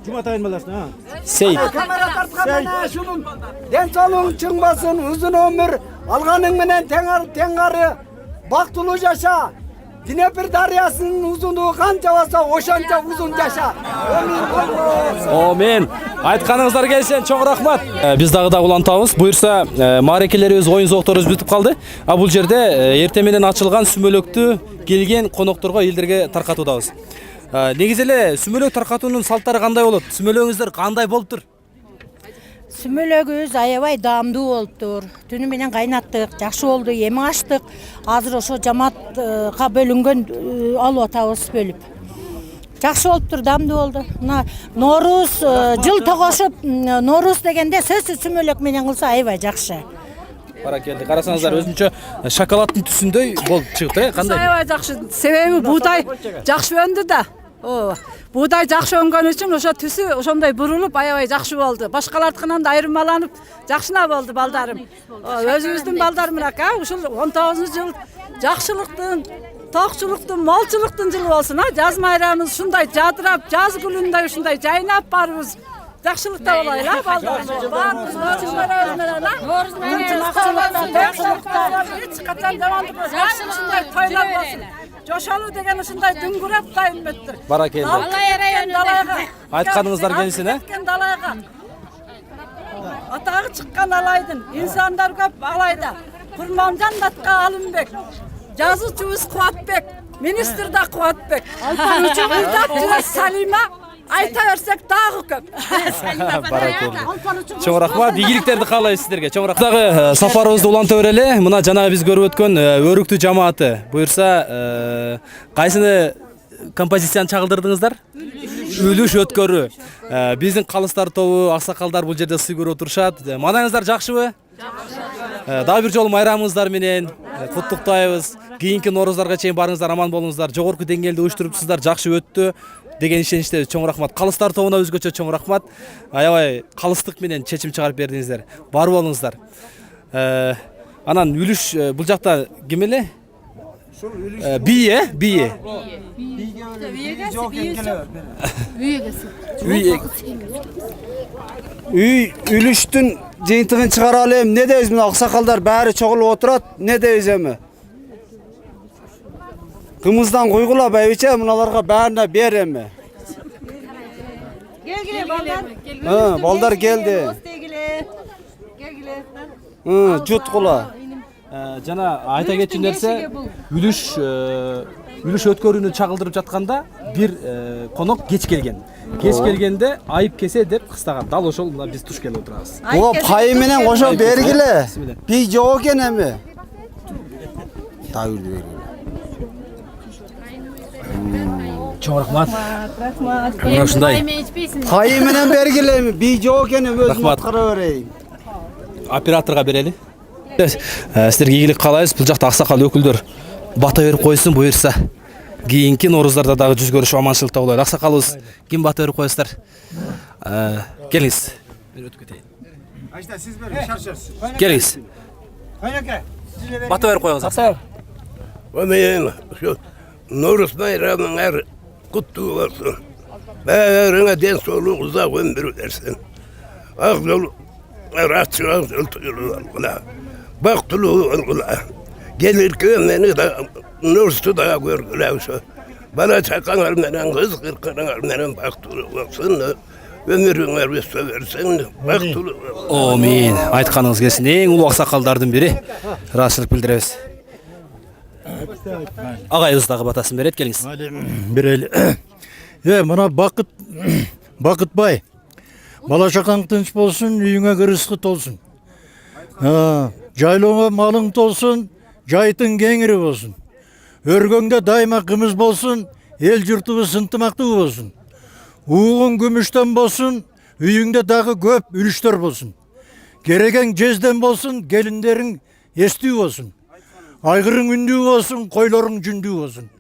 Жұматайын баласына. Сейт. Камера тартқан шунун. Ден солуң чың болсын. Uzun өмір. Алғаның менен теңғары. Бақтылы жаша. Днепр дариясының ұзындығы қанша болса, ошанша ұзын жаша. Амин. Айтқаныңыздар келсен, чоң рахмат. Біз дағы улантабыз. Буйырса, маарекелерибиз, ойын зоокторубуз бүтүп калды. А бул жерде эрте менен ачылган сүмөлөктү келген конокторго элдерге таркатуудабыз. Негизи эле сүмөлөк таркатуунун салттары кандай болот? Сүмөлөгүңүздөр кандай болуптур? Сүмөлөгүбүз аябай даамдуу болуптур. Түнү менен кайнаттык, жакшы болду, эми ачтык. Азыр ошо жамаатка бөлүнгөн алып атабыз бөлүп. Жакшы болуптур, даамдуу болду. Мына Nooruz жыл тогошуп, Nooruz дегенде сөзсүз сүмөлөк менен кылса аябай жакшы. Баракелди. Карасаңыздар, өзүнчө шоколаддын түсүндөй болуп чыкты, кандай? Аябай жакшы. Себеби буудай жакшы өндү да. Буудай жакшы өнгөн үчүн ошо түсү ошондой бурулуп аябай жакшы болду. Башкалардыкынан да айырмаланып жакшына болду балдарым. Өзүбүздүн балдарым aka, ушул 19-жыл жакшылыктын, токчулуктун, молчулуктун жылы болсун. Жаз майрамыбыз ушундай жадырап, жаз күнүндөй ушундай жайнап барыбыз. Жакшылыкта болайлы, балдарым. Баарыбыз Nooruz эч качан жамандык ушундай тойлар болсун. Жошолу деген ушундай дүңгүрөп дайынбеттир. Баракелди. Айтканыңыздар келсин, Атагы чыккан алайдын, инсандар көп алайда. Курманжан Датка Алымбек, жазуучубуз Кубатбек, министр да Кубатбек. Редакция Салима, айта берсек дагы көп. Чоң рахмат. Ийгиликтерди каалайбыз сиздерге. Чоң рахмат. Дагы сапарыбызды уланта берели. Мына жана биз көрүп өткөн өрүктүү жамааты. Буюрса, кайсыны композицияны чагылдырдыңыздар? Үлүш өткөрүү. Биздин калыстар тобу, аксакалдар бул жерде сый көрүп отурушат. Маанаңыздар жакшыбы? Дагы бир жолу майрамыңыздар менен куттуктайбыз. Кийинки Nooruzдарга чейин барыңыздар, аман болуңуздар. Жогорку деңгээлде уюштурупсуздар, жакшы өттү деген ишеничте чоң рахмат. Калыстар тобуна өзгөчө чоң рахмат. Аябай калыстык менен чечим чыгарып бердиңиздер. Бар болуңуздар. Анан үлүш бул жакта ким эле? Бие. үй үлүштүн жыйынтыгын чыгара элем. Не дейбиз, мына аксакалдар баары чогулуп отурат. Не дейбиз эми? Кымыздан койгула байбиче, мыналарга баарына бер эми. Келгиле балдар. Балдар келди. Жуткула. Жана айта кетчү нерсе, үлүш өткөрүүнү чагылдырып жатканда бир конок кеч келген. Кеч келгенде айып кесе деп кыстаган. Дал ошол мына биз туш келип отурабыз. Ого пайы менен кошо бергиле. Бий жок экен эми. Тагыл бергиле. Чоң рахмат. Мына ушундай. Пайы менен бергиле эми. Бий жок экен эми, өзүм аткара берейин. Операторга берели. Сіздерге ийгилик каалайбыз. Бул жакта аксакал өкүлдөр бата берип койсун буюрса. Кийинки Нооруздарда дагы жүз көрүшүп аманчылыкта болойлу. Аксакалыбыз ким бата берип коесуздар? Келиңиз. Мен өтүп кетейин. Айта сиз бериңиз, шаршар. Келиңиз. Кайнеке. Бата берип коюңуз. Ата. Мен ошо Ноорус байрамыңар куттуу болсун. Баарыңа ден соолук, узак өмүр берсин. Ак жол рачыган өлтүрүлгүлө. Бактылуу болгула. Gelirken beni de Nursu da görgüle uşu. Bana çakanlar menen kız kırkınar menen baktulu olsun. Ömürüңөр өсө берсин. Бактылуу. Амин. Айтканыңыз келсин. Эң улуу аксакалдардын бири. Ыраазычылык билдиребиз. Агайыбыз дагы батасын берет, келиңиз. Берели. Мына Бакытбай. Бала чакаң тынч болсун, үйүңө кырызкы толсун. Жайлооңо малың толсун. Жайтың кеңири болсун. Өргөңдө дайыма кымыз болсун, эл журтубуз ынтымактуу болсун. Угуң күмүштөн болсун, үйүңдө дагы көп үлүштөр болсун. Керегең жезден болсун, келиндериң эстүү болсун. Айгырың үндүү болсун, койлоруң жүндүү болсун.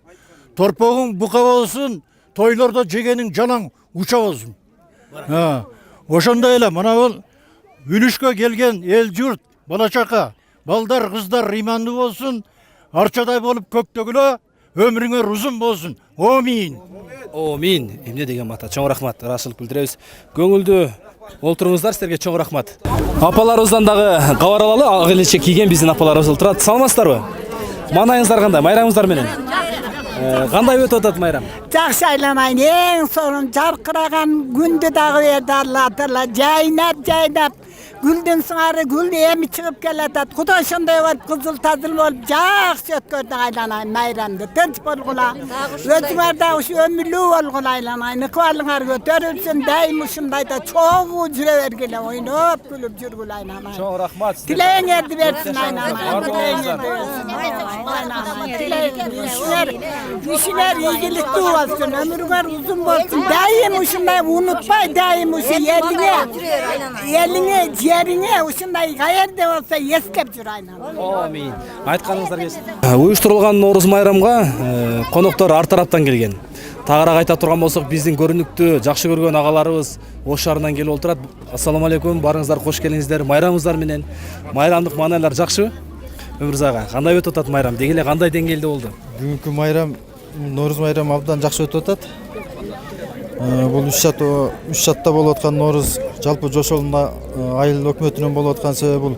Торпогуң бука болсун, тойлордо жегениң жалаң уча болсун. Ошондой эле мына бул үлүшкө келген эл журт, бала чака, балдар, кыздар ыймандуу болсун, арчадай болуп көктөгүлө, өмүрүңөр узун болсун. Амин. Амин. Эмне деген бата. Чоң рахмат. Ыраазычылык билдиребиз. Көңүлдүү олтуруңуздар, силерге чоң рахмат. Апаларыбыздан дагы кабар алалы. Ак элече кийген биздин апаларыбыз отурат. Саламатсыздарбы? Маанайыңыздар кандай? Майрамыңыздар менен. Кандай өтүп атат майрам? Жакшы айланайын. Эң сонун жаркыраган күндү дагы берди Алла Таала. Жайнап гүлдүн сыңары гүл эми чыгып келатат. Кудай ошондой болуп кызыл тазыл болуп жакшы өткөрдү айланайын майрамды. Тынч болгула. Өзүңөр да ушу өмүрлүү болгула айланайын. Ыкыбалыңар көтөрүлсүн. Дайым ушундайда чогуу жүрө бергиле, ойноп күлүп жүргүлө айланайын. Чоң рахмат. Тилегиңерди берсин айланайын. Ишиңер ийгиликтүү болсун, өмүрүңөр узун болсун. Дайым ушундай унутпай, дайым ушу элиңе жериңе ушундай каерде болсо эскеп жүр айланайын. Амин. Айтканыңыздар келсин. Уюштурулган Ноорус майрамга коноктор ар тараптан келген. Тагыраак айта турган болсок, биздин көрүнүктүү, жакшы көргөн агаларыбыз Ош шаарынан келип отурат. Ассаламу алейкум, барыңыздар, кош келиңиздер. Майрамыңыздар менен. Майрамдык маанайлар жакшыбы? Өмүрүз ага, кандай өтүп атат майрам? Деги эле кандай деңгээлде болду? Бүгүнкү майрам, Ноорус майрамы абдан жакшы өтүп атат. Бул 3 шатта болуп аткан Ноорус жалпы жошолунда айыл өкмөтүнөн болуп аткан себеби бул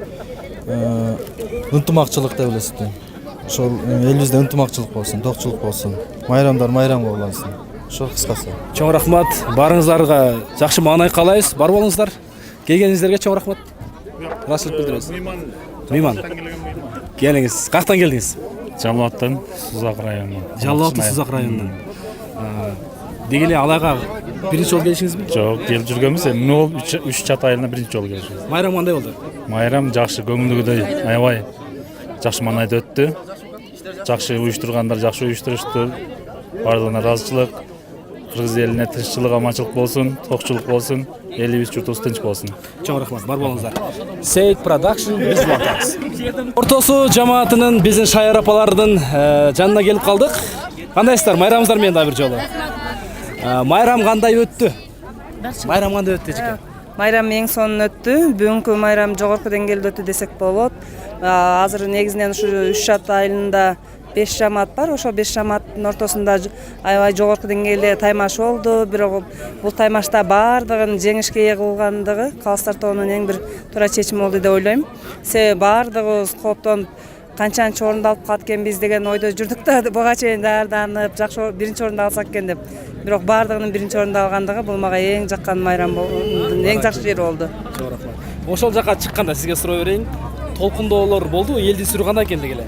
ынтымакчылык деп элесиздер. Ошол элибизде ынтымакчылык болсун, токчулук болсун. Майрамдар майрамга улансын. Ошол кыскасы. Чоң рахмат. Барыңыздарга жакшы маанай каалайбыз. Бар болуңуздар. Келгениңиздерге чоң рахмат. Ыраазычылык билдиребиз. Мыйман. Келиңиз. Каяктан келдиңиз? Жалал Абад, Сузак районунан. Жалал Абад, Сузак районунан. Деги эле алайга биринчи жолу келишиңизби? Жок, келип жүргөнбүз. Эми 3 чат айылына биринчи жолу келишибиз. Майрам кандай болду? Майрам жакшы, көңүлдүгүдөй, аябай жакшы маанайда өттү. Жакшы уюштургандар жакшы уюштурушту. Бардыгына ыраазычылык. Кыргыз элине тынччылык, аманчылык болсун, токчулук болсун, элибиз журтубуз тынч болсун. Чоң рахмат, бар болуңуздар. Сейт Production биз улантабыз. Ортосу жамаатынын биздин шайыр апалардын жанына келип калдык. Кандайсыздар? Майрамыңыздар менен дагы бир жолу. Майрам кандай өттү? Майрам кандай өттү эжеке? Майрам эң сонун өттү. Бүгүнкү майрам жогорку деңгээлде өттү десек болот. Азыр негизинен ушу 3 шат айылында 5 жамаат бар. Ошо 5 жамааттын ортосунда аябай жогорку деңгээлде таймаш болду. Бирок бул таймашта баардыгын жеңишке ээ кылгандыгы калыстар тобунун эң бир туура чечими болду деп ойлойм. Себеби баардыгыбыз кооптонуп канчанчы орунду алып калат экенбиз деген ойдо жүрдүк да, буга чейин даярданып, жакшы биринчи орунду алсак экен деп. Бирок баардыгынын биринчи орунду алгандыгы бул мага эң жаккан майрам болду, эң жакшы жери болду. Ошол жака чыкканда сизге суроо берейин. Толкундоолор болду, элдин сүрү кандай экен дегеле?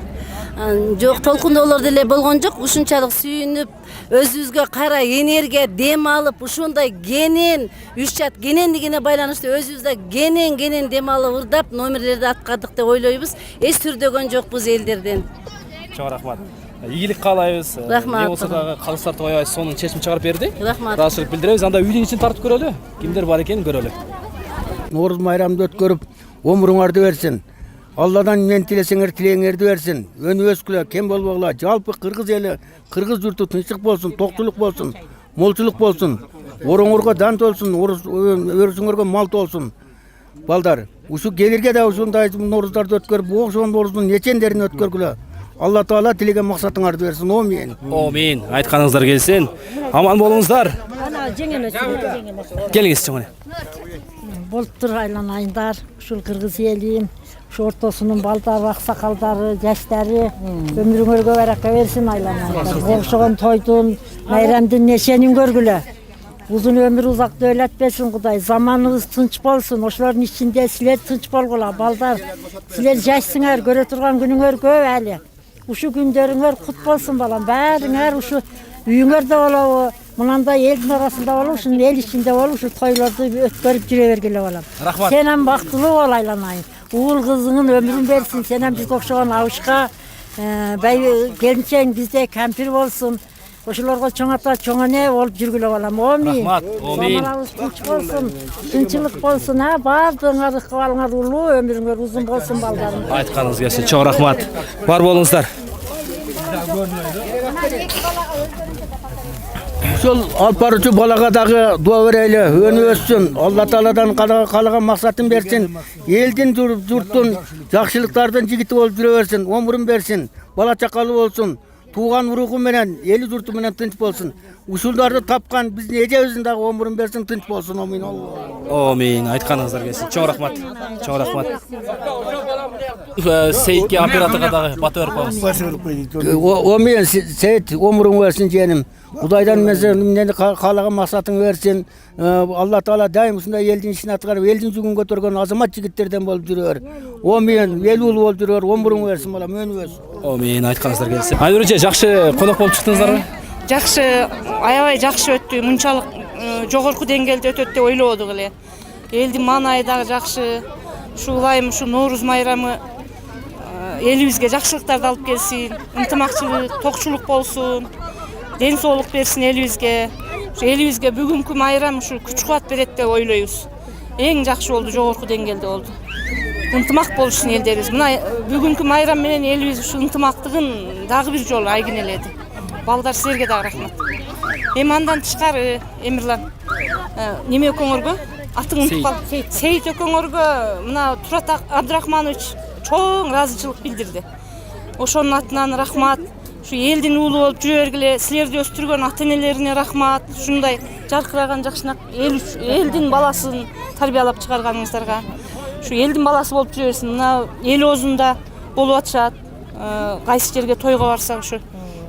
Жок, толкундоолор деле болгон жок. Ушунчалык сүйүнүп, өзүбүзгө кайра энергия, дем алып, ушундай кенен, 3 чат кенендигине байланыштуу өзүбүздө кенен дем алып ырдап номерлерди аткардык деп ойлойбуз. Эс түрдөгөн жокпуз элдерден. Чоң рахмат. Ийгилик каалайбыз. Рахмат. Не болсо дагы калыстар тобу аябай сонун чечим чыгарып берди. Рахмат. Ыраазычылык билдиребиз. Анда үйдүн ичин тартып көрөлү. Кимдер бар экенин көрөлү. Нооруз майрамды өткөрүп, өмүрүңөрдү берсин. Алладан мен тилесеңер тилеңерди берсин. Өнүбөскүлө, кем болбогула. Жалпы кыргыз эли, кыргыз журту тынчтык болсун, токтулук болсун, молчулук болсун. Ороңорго дан толсун, өрүсүңөргө мал толсун. Балдар, ушу келирге да ушундай нооруздарды өткөрүп, окшогон нооруздун нечендерин өткөргүлө. Алла Таала тилеген максатыңарды берсин. Амин. Амин. Айтканыңыздар келсин. Аман болуңуздар. Келиңиз чоңуне. Болуптур айланайындар, ушул кыргыз элин, ушу ортосунун балдары, аксакалдары, жаштары өмүрүңөргө баракка берсин айланайындар. Окшогон тойдун, майрамдын нешенин көргүлө. Uzun ömür uzak devlet versin Kuday. Zamanınız tınç bolsun. Oşların içinde sizler tınç bolgula. Baldar. Sizler yaşsınlar. Göre turgan günüңөр көп әлі. Uşu günleriңөр kut bolsun balam. Bäriңер uşu үйüңөр de ola. Mınanda elin arasında ola. Uşun el içinde ola. Uşu toylarda ötkörüp jüre bergile balam. Rahmat. Senem baktılığı olaylanayın. Uğul kızının ömrün versin. Senem biz okşagan avuşka. Gelinçeğin bizde kampir bolsun. Oşularga çoğ ata, çoğ ne olup жүрgülü olam. Amin. Rahmat. Amin. Zamanınız tinç bolsun, tinçlik bolsun ha. Bardığınız ıkıvalыңар ulu, ömrüңөр uzun bolsun baldarım. Aytkanınız gelsin. Çoğ rahmat. Var bolunuzlar. Uşul alp barıcı balaga dagı dua bereyli, önü össün. Allah Taala'dan kalagan maksatın bersin. Eldin jurttun, jakşılıklardan jigiti bolup jüre bersin. Ömrün bersin. Bala çakalı bolsun. Tuğan uruğu menen, eli jurtu menen tınç bolsun. Uşuldardı tapkan bizni ejebizin dagı ömrün bersin, tınç bolsun. Amin. Amin. Aytkanыңыздар келсин. Çoğ rahmat. Çoğ rahmat. Seyitke operatorga dagı batı berip koyuңуз. Amin. Seyit ömrün versin jenim. Kudaydan meni kalagan maksatın versin. Allah Taala daim uşunday eldin işini atkарып, eldin жүгүн көтөргөн азамат жигиттерден болуп жүрөр. Amin. Ел ulu болуп жүрөр. Ömrün versin balam, önü versin. Amin. Aytkanыңыздар келсин. Айнур эже, жакшы конок болуп чыктыңыздарбы? Жакшы, аябай жакшы өттү. Мынчалык жогорку деңгээлде өтөт деп ойлободук эле. Элдин маанайы дагы жакшы. Ушулайым ушу Нооруз майрамы элибизге жакшылыктарды алып келсин. Ынтымакчылык, токчулук болсун. Ден соолук берсин элибизге. Ушу элибизге бүгүнкү майрам ушу күч кубат берет деп ойлойбуз. Эң жакшы болду, жогорку деңгээлде болду. Ынтымак болушун элдерибиз. Мына бүгүнкү майрам менен элибиз ушу ынтымактыгын дагы бир жолу айгинеледи. Балдар силерге дагы рахмат. Эми андан тышкары Эмирлан неме экөөңөргө атың унутуп калдым. Сейит экөөңөргө мына Турат Абдрахманович чоң ыраазычылык билдирди. Ошонун атынан рахмат. Ушу элдин уулу болуп жүрө бергиле, силерди өстүргөн ата-энелерине рахмат. Ушундай жаркыраган жакшынак элдин баласын тарбиялап чыгарганыңыздарга. Ушу элдин баласы болуп жүрө берсин. Мына эл оозунда болуп атышат. Кайсы жерге тойго барсак ушу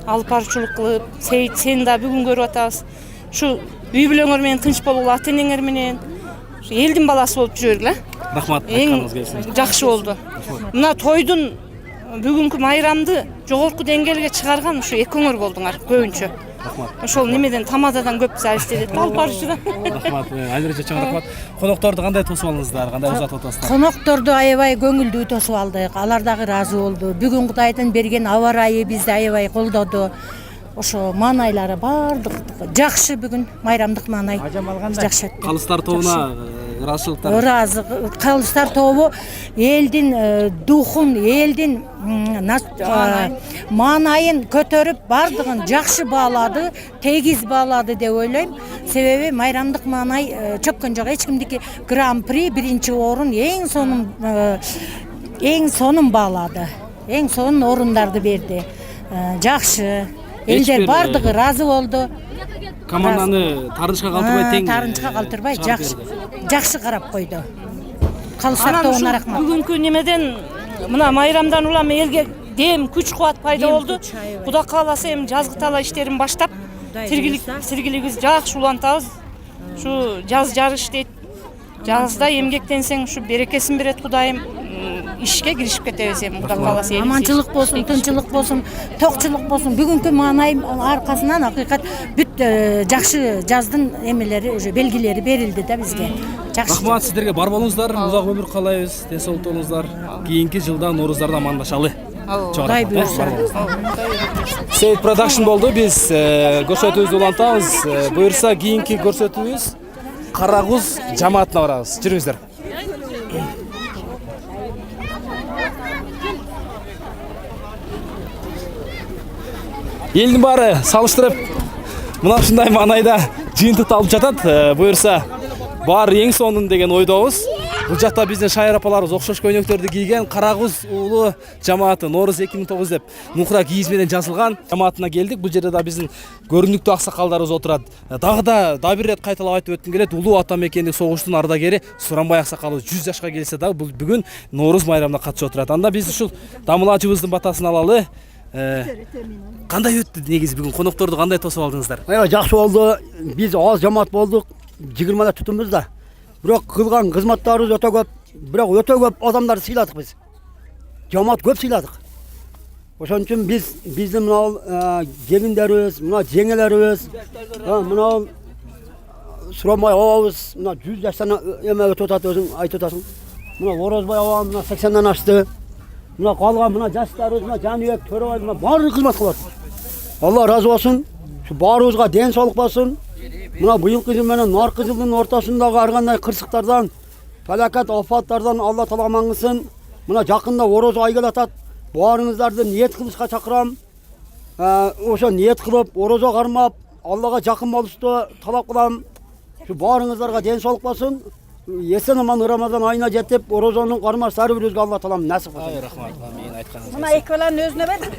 алып баруучулук кылып, Сейит сени да бүгүн көрүп атабыз. Ушу үй бүлөңөр менен тынч болгула, ата-энеңер менен ушу элдин баласы болуп жүрө бергиле. Рахмат. Айтканыңыз келсин. Жакшы болду. Мына тойдун бүгүнкү майрамды жогорку деңгээлге чыгарган ушу экөөңөр болдуңар көбүнчө. Рахмат. Ошол немеден тамададан көп зависти алып барышыда. Рахмат. Айнур эже, чоң рахмат. Конокторду кандай тосуп алдыңыздар? Кандай узатып атасыздар? Конокторду аябай көңүлдүү тосуп алдык. Алар дагы ыраазы болду. Бүгүн Кудайдын берген аба ырайы бизди аябай колдоду. Ошо маанайлары бардык жакшы бүгүн майрамдык маанай. Жакшы өттү. Калыстар тобуна ыраазычылыктар. Ыраазы. Калыстар тобу элдин духун, элдин маанайын көтөрүп бардыгын жакшы баалады, тегиз баалады деп ойлойм. Себеби майрамдык маанай чөккөн жок. Эч кимдики гран-при биринчи орун эң сонун баалады. Эң сонун орундарды берди. жакшы. Элдер бардыгы ыраазы болду. Команданы тарынышка калтырбай тең. Тарынышка калтырбай жакшы карап койду. Калсактоона рахмат. Бүгүнкү немеден мына майрамдан улам элге дем, күч кубат пайда болду. Кудай кааласа эми жазгы тала иштерин баштап, тиргилигибиз жакшы улантабыз. Ушу жаз жарыш дейт. Жазда эмгектенсең ушу берекесин берет Кудайым. Ишке киришип кетебиз эми Кудай кааласа. Аманчылык болсун, тынчылык болсун, токчулук болсун. Бүгүнкү маанайым аркасынан акыйкат бүт жакшы жаздын эмелери, уже белгилери берилди да бизге. Рахмат сиздерге, бар болуңуздар, узак өмүр каалайбыз, ден соолук болуңуздар. Кийинки жылда Нооруздарда амандашалы. Кудай буйрса. Сейт Production болду. Биз көрсөтүүбүздү улантабыз. Буйрса кийинки көрсөтүүбүз Карагуз жамаатына барабыз. Жүрүңүздөр. Элдин баары салыштырып мына ушундай маанайда жыйынтык алып жатат. Буйрса баары эң сонун деген ойдобуз. Бул жакта биздин шайыр апаларыбыз окшош көйнөктөрдү кийген Карагуз уулу жамааты Норуз 2009 деп нукра кийиз менен жазылган жамаатына келдик. Бул жерде да биздин көрүнүктүү аксакалдарыбыз отурат. Дагы да бир рет кайталап айтып өткүм келет. Улуу ата мекендик согуштун ардагери Суранбай аксакалы 100 жашка келсе да бул бүгүн Норуз майрамына катышып отурат. Анда биз ушул дамылачыбыздын батасын алалы. Кандай өттү негизи бүгүн конокторду кандай тосуп алдыңыздар? Жакшы болду. Биз аз жамаат болдук. 20 тутумбуз да. Бирок кылган кызматтарыбыз өтө көп. Бирок өтө көп адамдарды сыйладык биз. Жамаат көп сыйладык. Ошон үчүн биздин мына келиндерибиз, мына жеңелерибиз, мына Суранбай абабыз мына 100 жаштан эме өтүп атат, өзүң айтып атасың. Мына Орозбай абам мына 80-дан ашты. Мына калган мына жаштарыбыз, мына Жаныбек, Төрөбай мына баары кызмат кылат. Алла разы болсун. Şu баарыбызга ден соолук болсун. Мына быйылкы жыл менен наркы жылдын ортосундагы ар кандай кырсыктардан, фалакат, афаттардан Алла таала амангысын. Мына жакында ороз ай келатат. Баарыңыздарды ниет кылышка чакырам. Ошо ниет кылып, орозо кармап, Аллага жакын болушту талап кылам. Şu баарыңыздарга ден соолук болсун. Есен аман Рамазан айына жетип, орозонун кармаш ар бирибизге Алла таалам насип кылсын. Ай рахмат. Амин айтканыңыз. Мына эки баланын өзүнө бердик.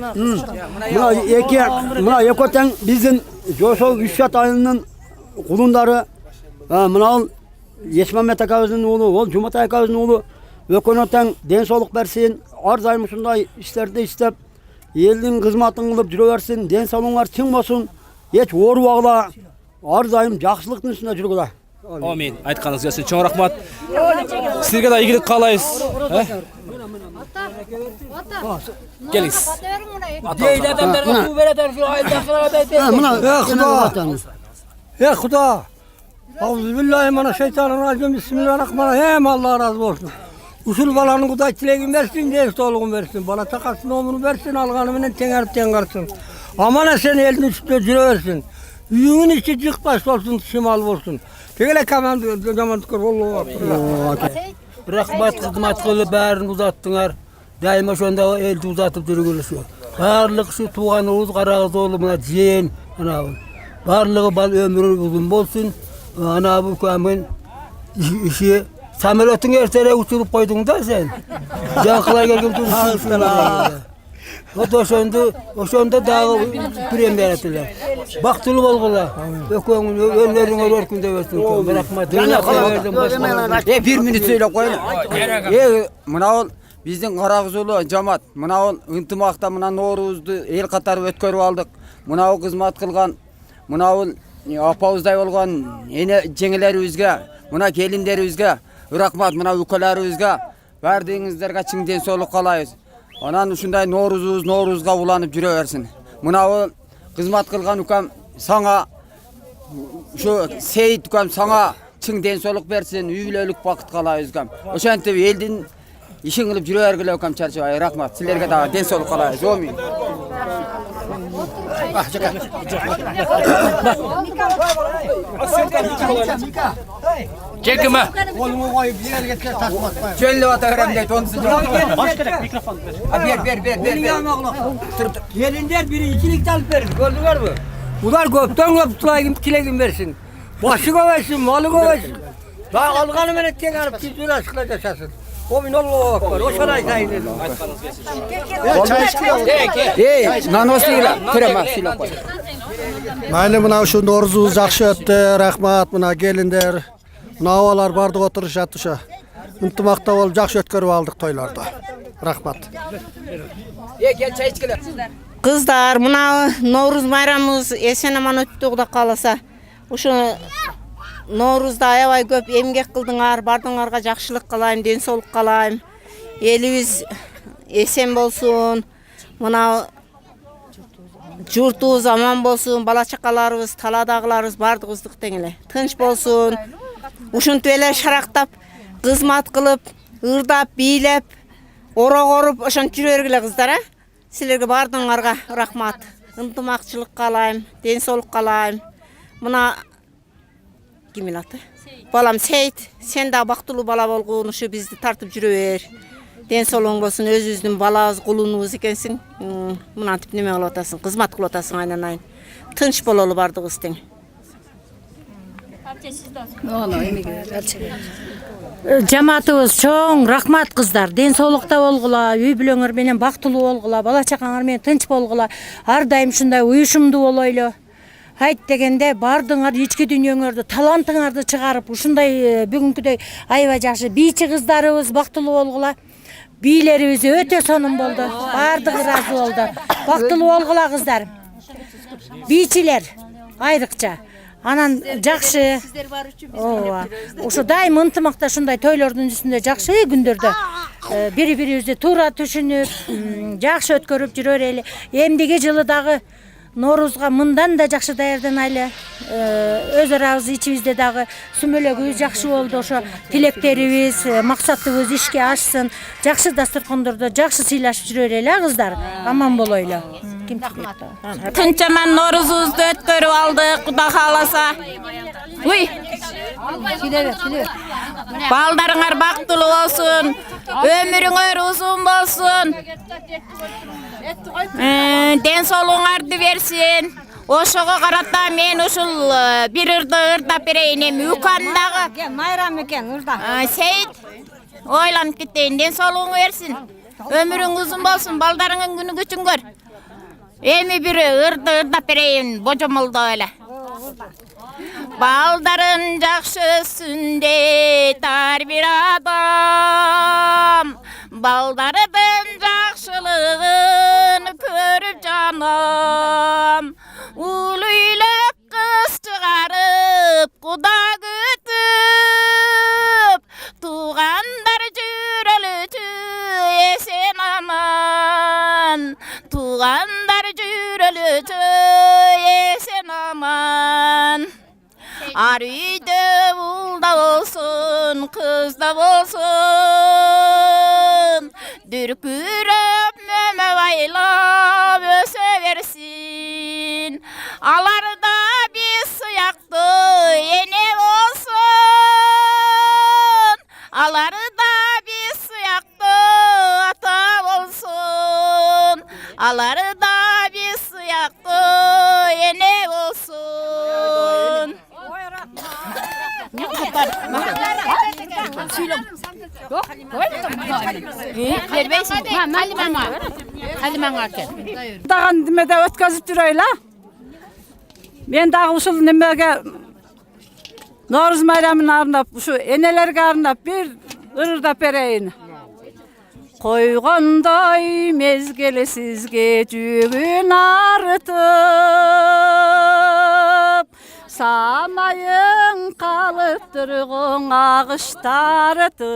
Мына эки тең биздин Жошол Үшат айылынын кулундары, мына Ешмамет акабыздын уулу, ол Жуматай акабыздын уулу экөөнө тең ден соолук берсин. Ар дайым ушундай иштерди иштеп, элдин кызматын кылып жүрө берсин. Ден соолугуңар чың болсун. Эч оорубагыла, ар дайым жакшылыктын үстүндө жүргүлө. Амин. Айтканыңыз келсин. Чоң рахмат. Сизге да ийгилик каалайбыз. Келиңиз. Дейли адамдарга суу берет, ушу айылдакылар Куда. Аузубиллахи мина шейтанир ражим. Бисмиллахир-рахманир-рахим. Алла разы болсун. Ушул баланын Кудай тилегин берсин, ден соолугун берсин. Бала чакасын өмүрүн берсин, алганы менен теңерип тең карсын. Аман эсен элдин үстүндө жүрө берсин. Үйүңүн ичи жыкпаш болсун, шымал болсун. Тегеле команда жамандыкыр болуу. Рахмат кызмат кылып баарын узаттыңар. Дайыма ошондо элди узатып жүргүлүшү. Баарлык ушу тууганыбыз Карагуз уулу мына жээн анабы. Баарлыгы бал өмүрү узун болсун. Ана бул көмүн иши самолеттин эртерээк учуруп койдуң да сен. Жакылай келген турсун. Ошондо дагы премия беретилер. Бактылуу болгула. Экөөңүн өнөрүңөр өркүндөй берсин. Рахмат. 1 минут сөйлөп коеюн. Мына биздин Карагуз уулу жамаат, мына ынтымакта мына Ноорузду эл катары өткөрүп алдык. Мына кызмат кылган, мына апабыздай болгон эне жеңелерибизге, мына келиндерибизге рахмат, мына үкөлөрүбүзгө баардыгыңыздарга чың ден соолук каалайбыз. Анан ушундай Ноорузга уланып жүрө берсин. Мына кызмат кылган укам саңа ушу Сейит укам саңа чың ден соолук берсин, үй бүлөлүк бакыт каалайбыз укам. Ошентип элдин ишин кылып жүрө бергиле укам чарчабай. Рахмат. Силерге дагы ден соолук каалайбыз. Амин. Чекиме. Жөнлөп ата берем дейт, онусу. Баш керек микрофон. Бер. Келиндер биринчиликти алып берди, көрдүңөрбү? Булар көптөн көп тилегин берсин. Башы көбөйсүн, малы көбөйсүн. Дагы алганы менен тең алып тизүлө ашкыла жашасын. Komin Allahu Akbar. O şaray kaydı. Nanosuyla krema koy. Mayli mına şu Noruzubuz жақсы өтті, рахмат, мына келіндер, мына авалар бардық отырышат ұша. Ынтымақта болып жақсы өткөрүп алдық тойларды. Рахмат. Gel çay içkile. Kızlar, mına Novruz bayramımız esen aman öttü Құда қаласа. Uşu Novruzda аябай көп эмгек кылдыңар, бардыңарга жакшылык кылайм, ден соолук калайм. Элибиз эсен болсун. Мына журтубуз аман болсун, бала чакаларыбыз, таладагыларыбыз бардыгыбыздык тең эле тынч болсун. Ушинтип эле шарактап, кызмат кылып, ырдап, бийлеп, орогоруп ошентип жүрө бергиле кыздар, а? Силерге бардыңарга рахмат. Ынтымакчылык каалайм, ден соолук каалайм. Мына кимин аты? Балам Сейит, сен да бактылуу бала болгон ушу бизди тартып жүрө бер. Ден соолугуң болсун, өзүбүздүн балабыз, кулунубуз экенсиң. Мынантип неме кылып атасың, кызмат кылып атасың айнан-айын. Тынч бололу бардыгыбыз тең. Жамаатыбыз чоң рахмат кыздар. Ден соолукта болгула, үй бүлөңөр менен бактылуу болгула, бала чакаңар менен тынч болгула. Ар дайым ушундай уюшумдуу болойлу. Айт дегенде бардыңар ички дүйнөңөрдү, талантыңарды чыгарып, ушундай бүгүнкүдөй аябай жакшы бийчи кыздарыбыз бактылуу болгула. Бийлерибиз өтө сонун болду. Бардыгы ыраазы болду. Бактылуу болгула кыздар. Бийчилер айрыкча. Анан жакшы. Ооба. Ошо дайым ынтымакта ушундай тойлордун үстүндө жакшы күндөрдө бири-бирибизди туура түшүнүп, жакшы өткөрүп жүрө берели. Эмдиги жылы дагы Noruzga mындан да жакшы даярданайлы. Өз арабыз ичибизде дагы сүмөлөгүбүз жакшы болду. Ошо тилектерибиз, максатыбыз ишке ашсын. Жакшы дастаркондордо жакшы сыйлашып жүрө берели, кыздар. Аман болойлу. Тынч аман Noruzubuzду өткөрүп алдык, Құда кааласа. Уй. Балдарыңар бактылуу болсун, өмүрүңөр узун болсун. Ден соолугуңарды берсин. Ошого карата мен ушул бир ырдап берейин, эми укандагы Майрам экен, ырда. Сейит, ойланып кетейин, ден соолугуңу берсин. Өмүрүң узун болсун, балдарыңын күнү күчүңөр. Эми бир ырдап берейин, божомолдо эле. Балдарын жакшы өссүнде тар бир адам, балдардын жакшылыгын көрүп жанам. Ул үйлөп кыз чыгарып, Куда күтүп, туугандар жүрөлүчү эсен аман. Туугандар жүрөлүчү эсен аман. Ар үйдө улда болсун, кызда болсун, дүркүрөп мөмөбайлап өсө берсин. Аларда биз сыяктуу эне болсун, аларда биз сыяктуу ата болсун, аларда биз сыяктуу эне болсун. Даган немеде өткөзүп жүрөйлү. Мен дагы ушул немеге Novruz майрамын арнап, ушу энелерге арнап бир ырдап берейин. Койгондой мезгил сизге жүгүн артып, самайың калып тургун агыш тартып.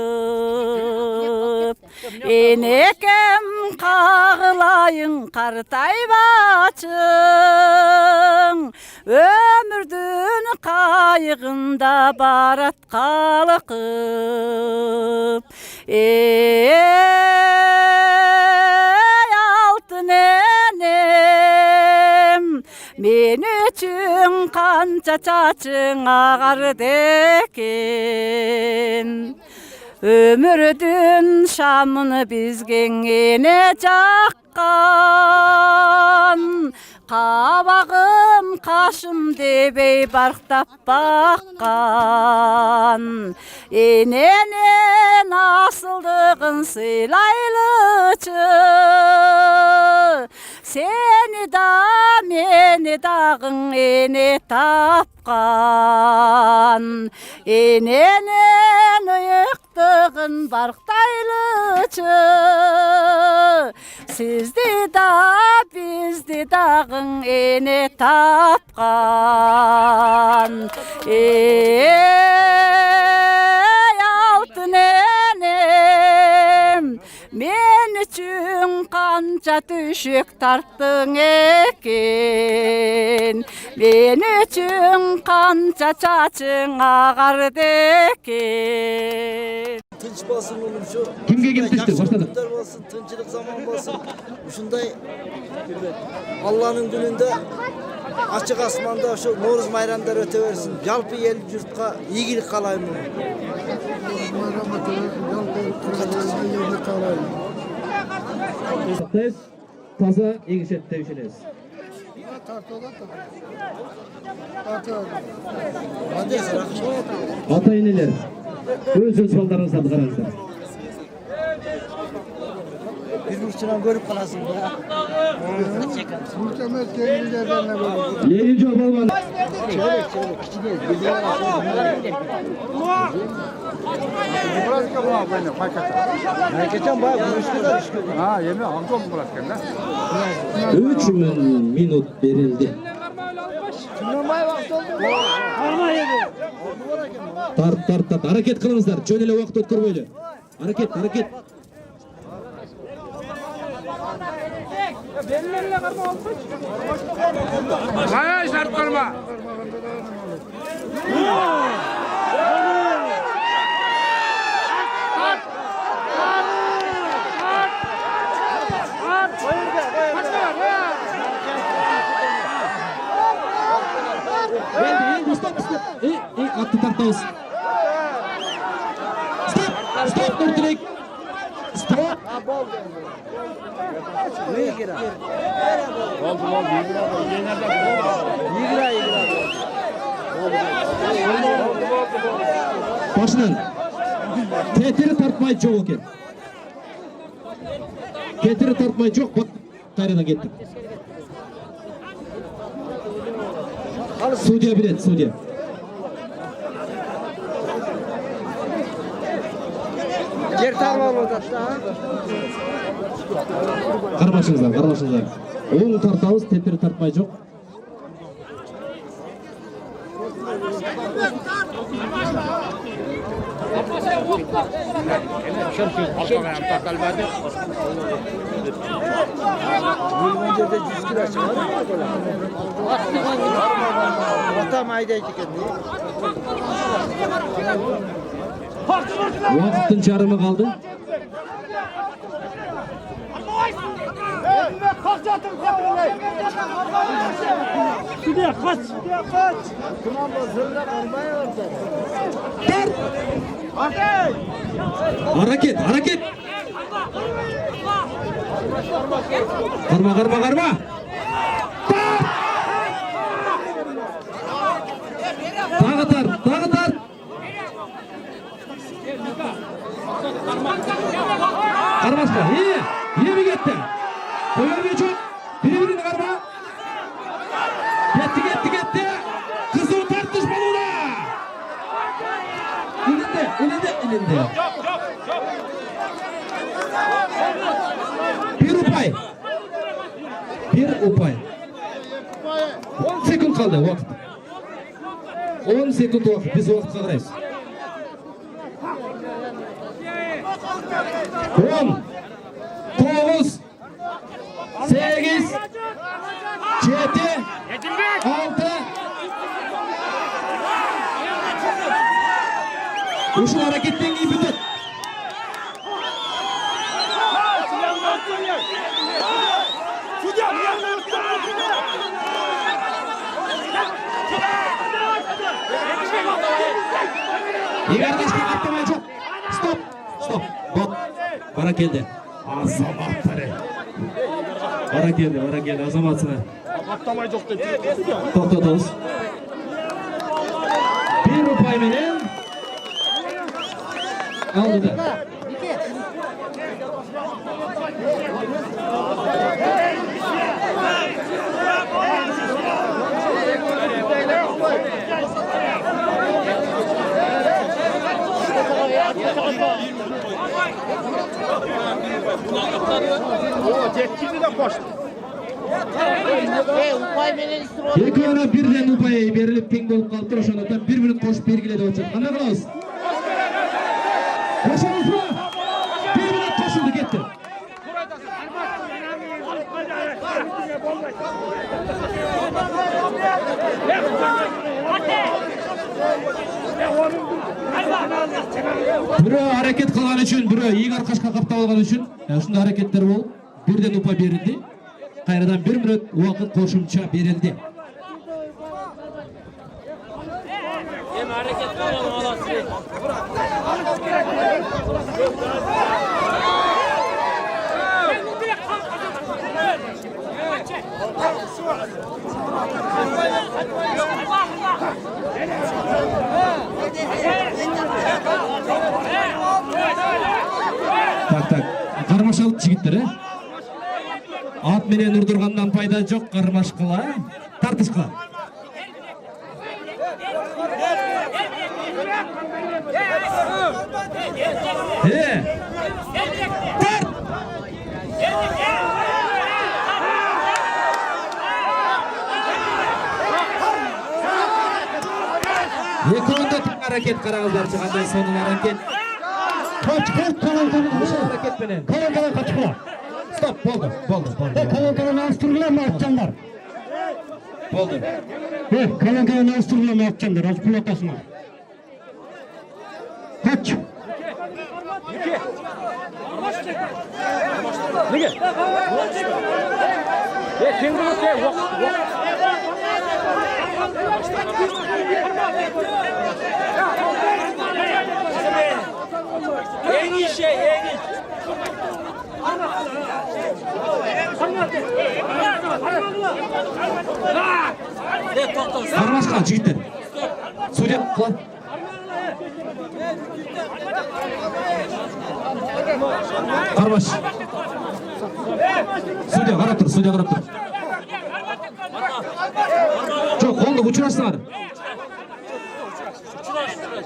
Энекем кагылайын картайбачың, өмүрдүн кайыгында барат калкып. Алтын энем, мен үчүн канча чачың агарды экен. Өмүрдүн шамын бизге эне жаккан, кабагым қашым дебей барқтап баққан. Ененен асылдығын сыйлайлычы, сені да мені дағың ене тапқан. Ененен ұйықтығын барқтайлычы, сізді да бізді дағың ене тапқан. Ей алтын енем, мен үшін қанша түшек тарттың екен, мен үшін қанша чачың ағарды екен. Тынч болсын улумчу. Кимге ким тынчтык? Баштадык. Болсын, тынчылык заман болсын. Ушундай Алланын күнүндө ачык асманда ошо Норуз майрамдар өтө берсин. Жалпы эл журтка ийгилик каалаймын. Таза эгишет деп ишенебиз. Ата-энелер, өз балдарыңыздарды караңыздар. Bir burçundan görüp kalasın da. Yeni job olmadı. Çeyrek, kiçine. Burası bu böyle paket. Geçen bayağı görüştüler. Ha, yemi amcam burası da. 3 minut verildi. Kimden bayağı vakit oldu? Harma yedi. Tart. Hareket kılыңыздар. Жөн эле убакыт өткөрбөйлү. Hareket. Hayır, şart karma. Stop. Attı tartağız. Stop, Nurtürek. Stop. Yigira. Oldu. Başынан. Tetiri tartmay çok oken. Tetiri tartmay çok. Bak, kayradan gittik. Судья bilet, судья. Yer tarma oldu da. Karmaşыңыздар. Оң тартабыз, тепери тартмай жоқ. Уақыттың жарымы қалды. Hareket. Karma. Dağı tar. Karmaşka. İyi mi gitti? Koyulmuyor çok. Birbirini karma. Gitti. Kızıl tartışmalı. İlinde. Bir upay. 10 sekund kaldı vakit. 10 sekund vakit. Biz vakit kalırız. 10 9 8 7 6 Uşun hareketten iyi bütün. İyi kardeşim atlamaya çok. Stop. Bot. Bana geldi. Azamatları. Bana geldi azamatsına. To'xtatamiz. 1 rupay menen aldı. Екі ara birден ұпай беріліп тең болып қалыптыр, ошондуктан 1 минут қосып бергиле деп атышат. Кандай кылабыз? Кошобузбу? 1 минут кошулду, кетти. Бирөө аракет кылган үчүн, бирөө ийик аркашка каптап алган үчүн ушундай аракеттер болуп, бирден ұпай берилди. Кайрадан 1 минут убакыт кошумча берилди. Так, кармашалык жигиттер, Ат менен урдургандан пайда жок, кармашкыла, тартышкыла. Тарт! Экөөндө тең аракет караңыздарчы, кандай сонун аракет. Аракет менен. Стоп, болды. Колонкадан алыстыргыла ма атчандар? Болды. Колонкадан алыстыргыла ма атчандар? Аз пул атасыңар. Kaç? Неге? Тең болот, Ең ише, ең ише. Кармашка жигиттер. Судья кылат. Кармаш. Судья карап тур, Жок, колду учурасыңар.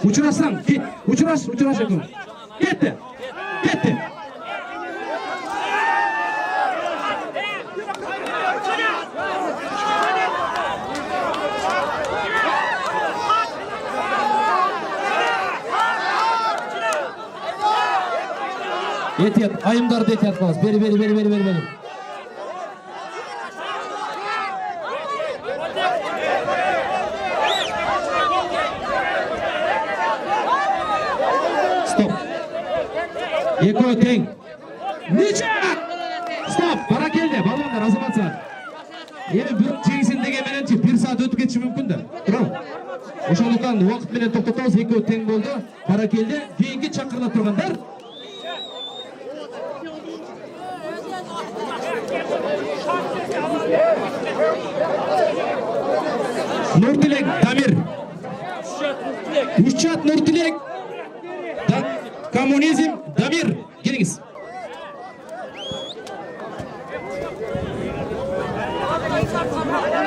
Учурасаң, кет. Учураш экөө. Кетти. Етет, айымдарды етет қалыз. Бери. Стоп. Екөө тең. Нече? Стоп, бара келді, балуандар, азаматсыздар. Эми бир жеңсин деген мененчи 1 саат өтүп кетиши мүмкүн да. Туурабы? Ошондуктан убакыт менен токтотобуз. Экөө тең болду. Бара келди. Кийинки чакырылып тургандар. Нуртилек Дамир. Ушчат Нуртилек. Коммунизм Дамир. Келиңиз.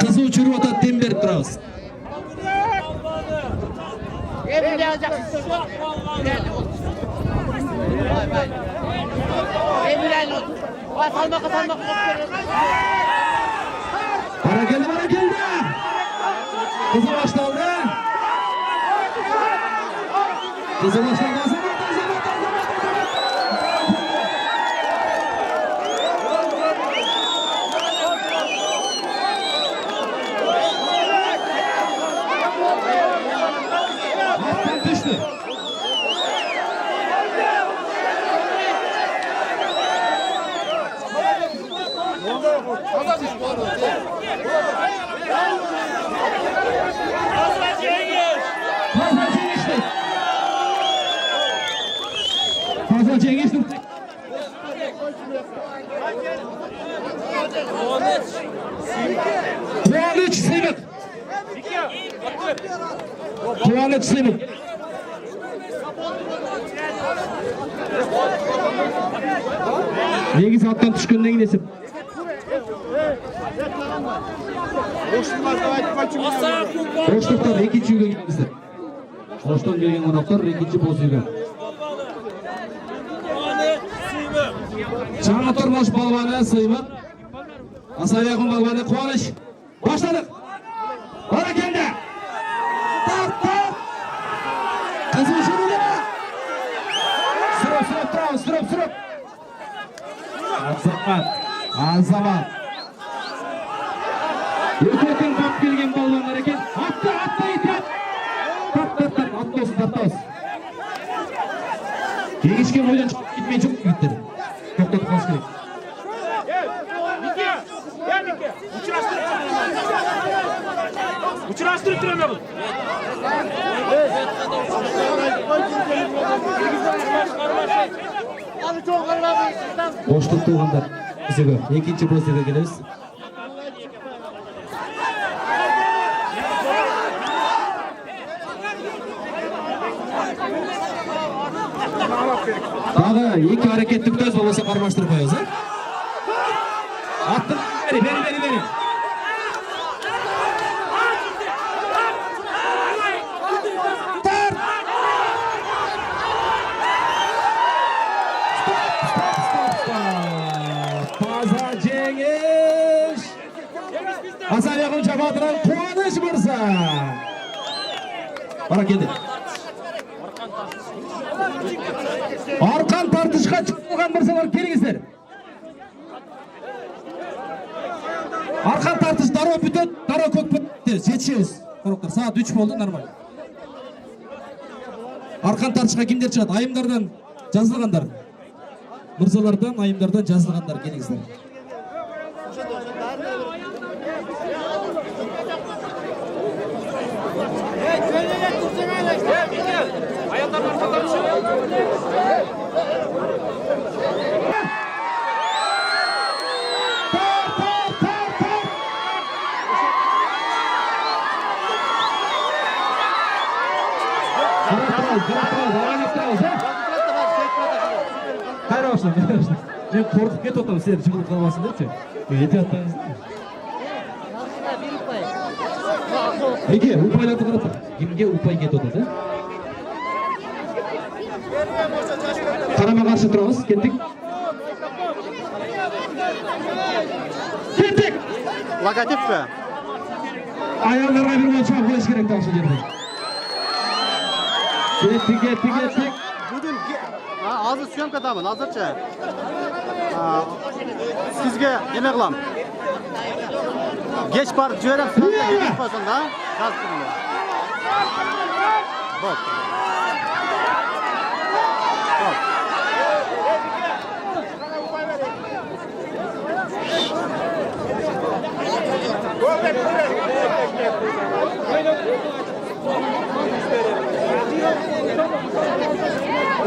Кызуу чуруп атат, дем берип турабыз. Bana geldi. Kızı başlandı. Alttan düştü. Kıvanç Sıymak. Kıvanç Sıymak. Negiz attan түшкөндөн кийин эсеп. Оштоктор экинчи үйгө келдиңиздер. Оштон келген коноктор экинчи боз үйгө. Жаңы турмуш балбаны Сыймак. Асаякын балбаны Кубаныч. Баштадык. Баракелде. Тарт. Кызым шуруле. Сүрөп. Азамат. Өтөтен бап келген балбандар экен. Атта итет. Аттос. Кеңешке бойдан чыгып кетмей жок жигиттер. Токтотуп калыш керек. Учураштырып турам бул. Боштук туугандар бизге экинчи боздөккө келебиз. Дагы эки аракетти күтөбүз, болбосо кармаштырып коебуз, Аттын бери. Таза жеңиш. Асаякын жамаатынан Кубаныч мырза. Баракелде. Аркан тартышка чыгылган мырзалар келиңиздер. Аркан тартыш дароо бүтөт, дароо көк бүтөт. Жетишебиз. Коноктор саат 3 болду, нормаль. Аркан тартышка кимдер чыгат? Айымдардан жазылгандар. Мырзалардан, айымдардан жазылгандар келиңиздер. Мен коркуп кетип атам, силер жыгылып калбасын депчи. Эти аттаңыз. Эге упайларды карап, кимге упай кетип атат, Карама каршы турабыз, кеттик. Логотиппи? Аялдарга бир болчок коюш керек да ошол жерде. Кеттик. Бүгүн азыр съемкадамын, азырчы. Сизге неме кылам? Кеч барып жиберем, сразу койсоң да, жазып турган. Боп.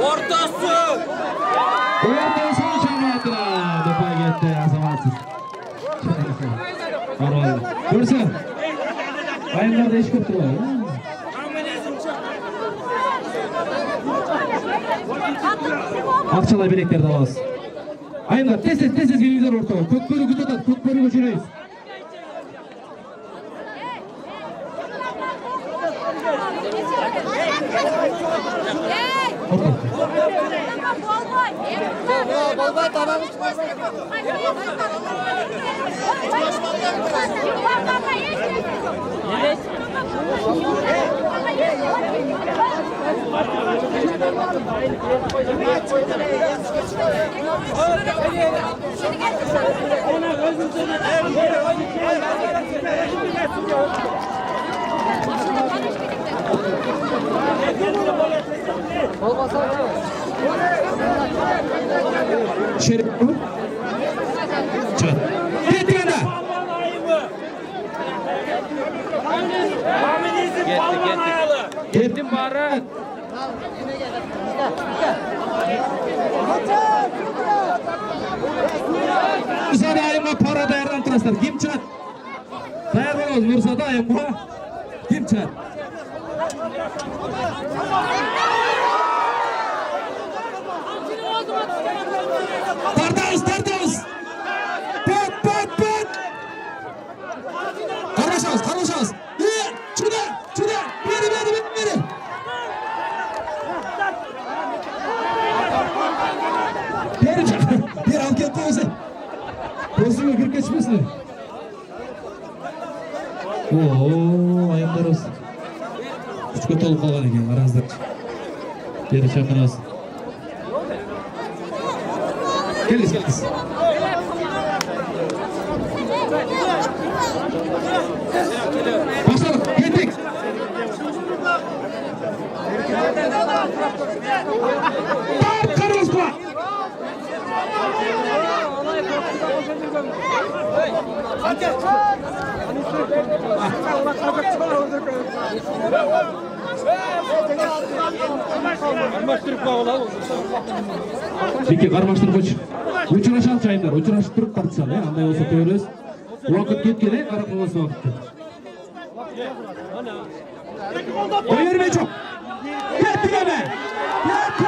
Ortası cemaatine defa gitti azamatsız. Görsen, ayınlarda iş köptü var. Akçalay bileklerden alası. Ayınlar tez gelingizler ortaga. Kökbörü kütüp atat, kökbörü göçürüyoruz. Bolboy tamamı çıkmasın. Şerif mi? Çıkın. Gitti yana. Gittim bari. Bir saniye ayımla para da yerden tıraslar. Kim çıkın? Dayar bolabыз Нұрсада айымға. Ким чыгат? Тартабыз. Пат. Кармашабыз. Чуда. Бери. Бер алып келіп қойсы. Көзіңе кіріп кетшімесіңдер. Айымдар осы. Үшке толып қалған екен, қараңыздар. Бері шақырасыз. Келіңіз. Başladık, gittik. Karımız kula. Peki karmaştırıp uçuraşalım çayınlar, uçuraşıp durup tartışalım ya, anday olsa koyuyoruz. Vakit ketkele, karım olsa vakitte. Öyle çok. Yetti gene. Yetti.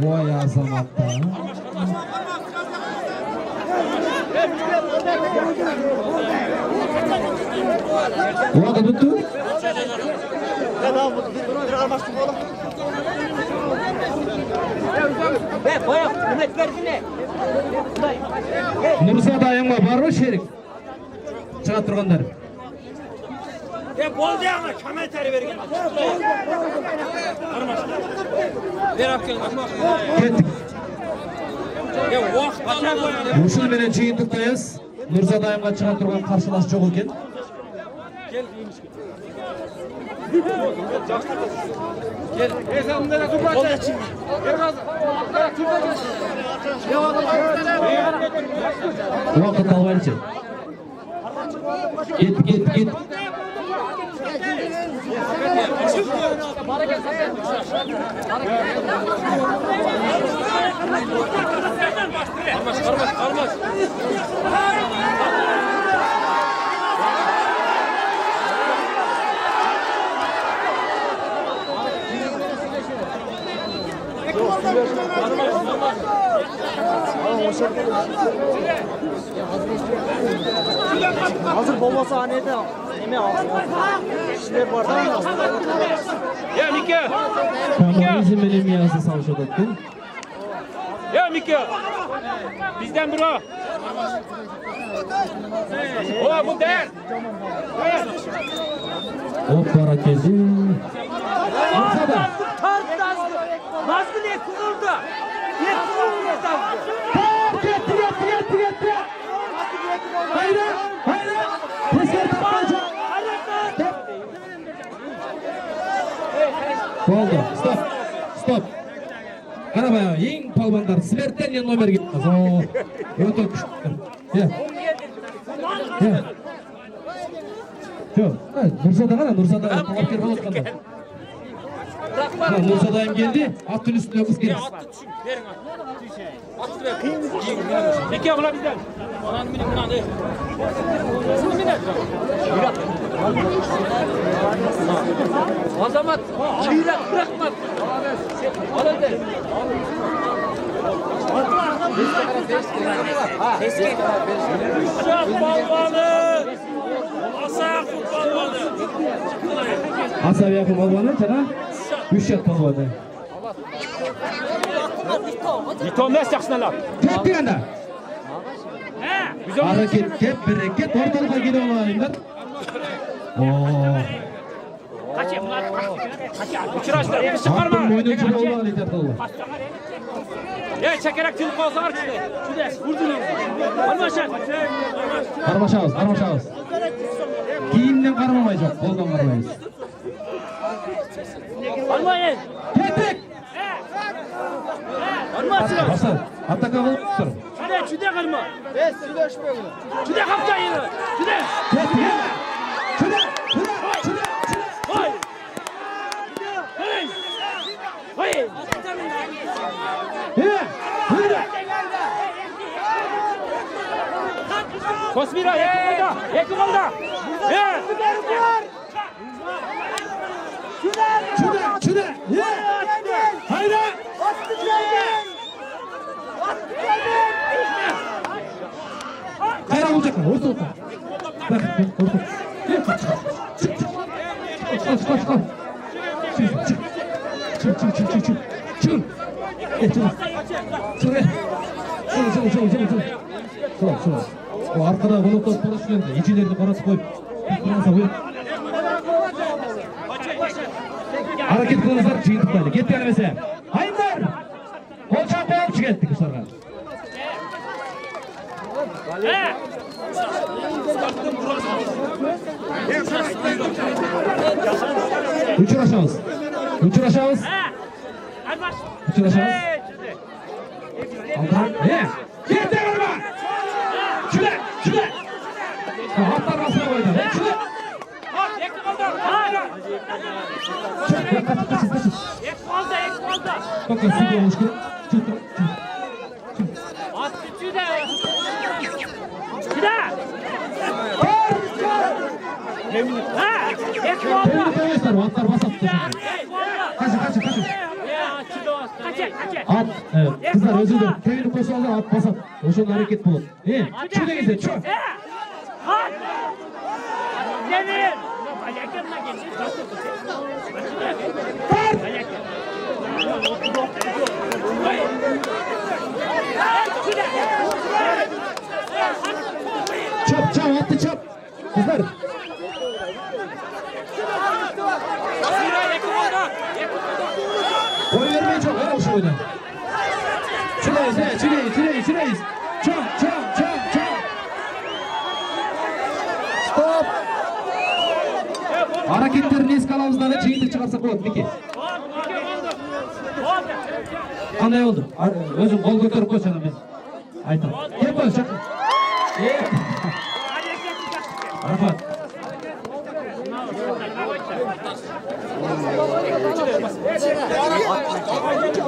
Vay azamatta. Vakit bitti. Nursa dayımga бар mı şerik? Çığa turganlar. Boldu yana komentari bergen. Kettik. Ушул менен жыйынтыктайбыз. Нурса дайымга чыга турган каршылаш жок экен. Vakit albayınca. Git. Karmaş. Hazır bolmasa hanede neme alsın. İşler var da. Ya Mike. Tamam, bizim benim yazı savşadattın. Ya Mike. Bizden biri o. O bu der. Hop para geldi. Ortada. Nazlı ne kuruldu? Yetti. Haydi. Tezgah tapmaca. Oldu. Stop. Karabaya, ең palbanlar. Svertenle номер gitmez. Öte küçüktür. Gel. Yok. Nursa'da tavakir falan kaldı. Nursa'dayım geldi. Atın üstüne kız geldi. Mike bula bizden. Azamat. Bırakma. Al öyle. Asa yakın balvanı sana 3 yat balvanı. Yitondas yaxshilanlar. Ketganda. Hareket, bereket ortalığa gidip olayımlar. Uçurashlar, bir chiqarma. Mo'ynuncha bo'lgan aytadi. Ya chakarak tilib qolsalar juda. Urdingiz. Qarmashamiz. Kiyimdan qarmamay yo'q, qo'ldan qarmaymiz. Almayın. Ketdik. Başla. Ataka bo'lib tur. Qani juda qilma. Juda qaptayini. Juda. Ketdik. Juda. Osmira, iki kolda. Şuna. Haydi. Kayra olacak mı? Orta. Bak, orta. Çık. Çık. O arkada voloklar paraşütlerinde icilerini karası koyup Fransa koyup hareket kılınızlar çiğitliklerle get gelmese hayırlar olacak koyup çıkarttık uşlarga uçuraşağız Aldan get de varma şuna atlar basına koydu şuna Bakın su olmuş ki. At küçüğü Çıda. Ha! Atlar basat. Kaçın. At, evet. Kızlar özür dilerim. Köyünü koşuyorlar at basat. Oşun hareket bulun. Şu da gizle, şu. At! Demir! Ayaklarına geçin. Çap, attı çap. Kızlar. Koy vermeyin çok, ver şu oyunu. Şurayız. Çap. Stop. Hareketlerini eskalamızdan çiğitip çıkarsak olur Miki. Qanday oldu? Özüm qol ko'tarib qo'ysanam men. Aytaman. Gel qo'y, chaq. Arafat.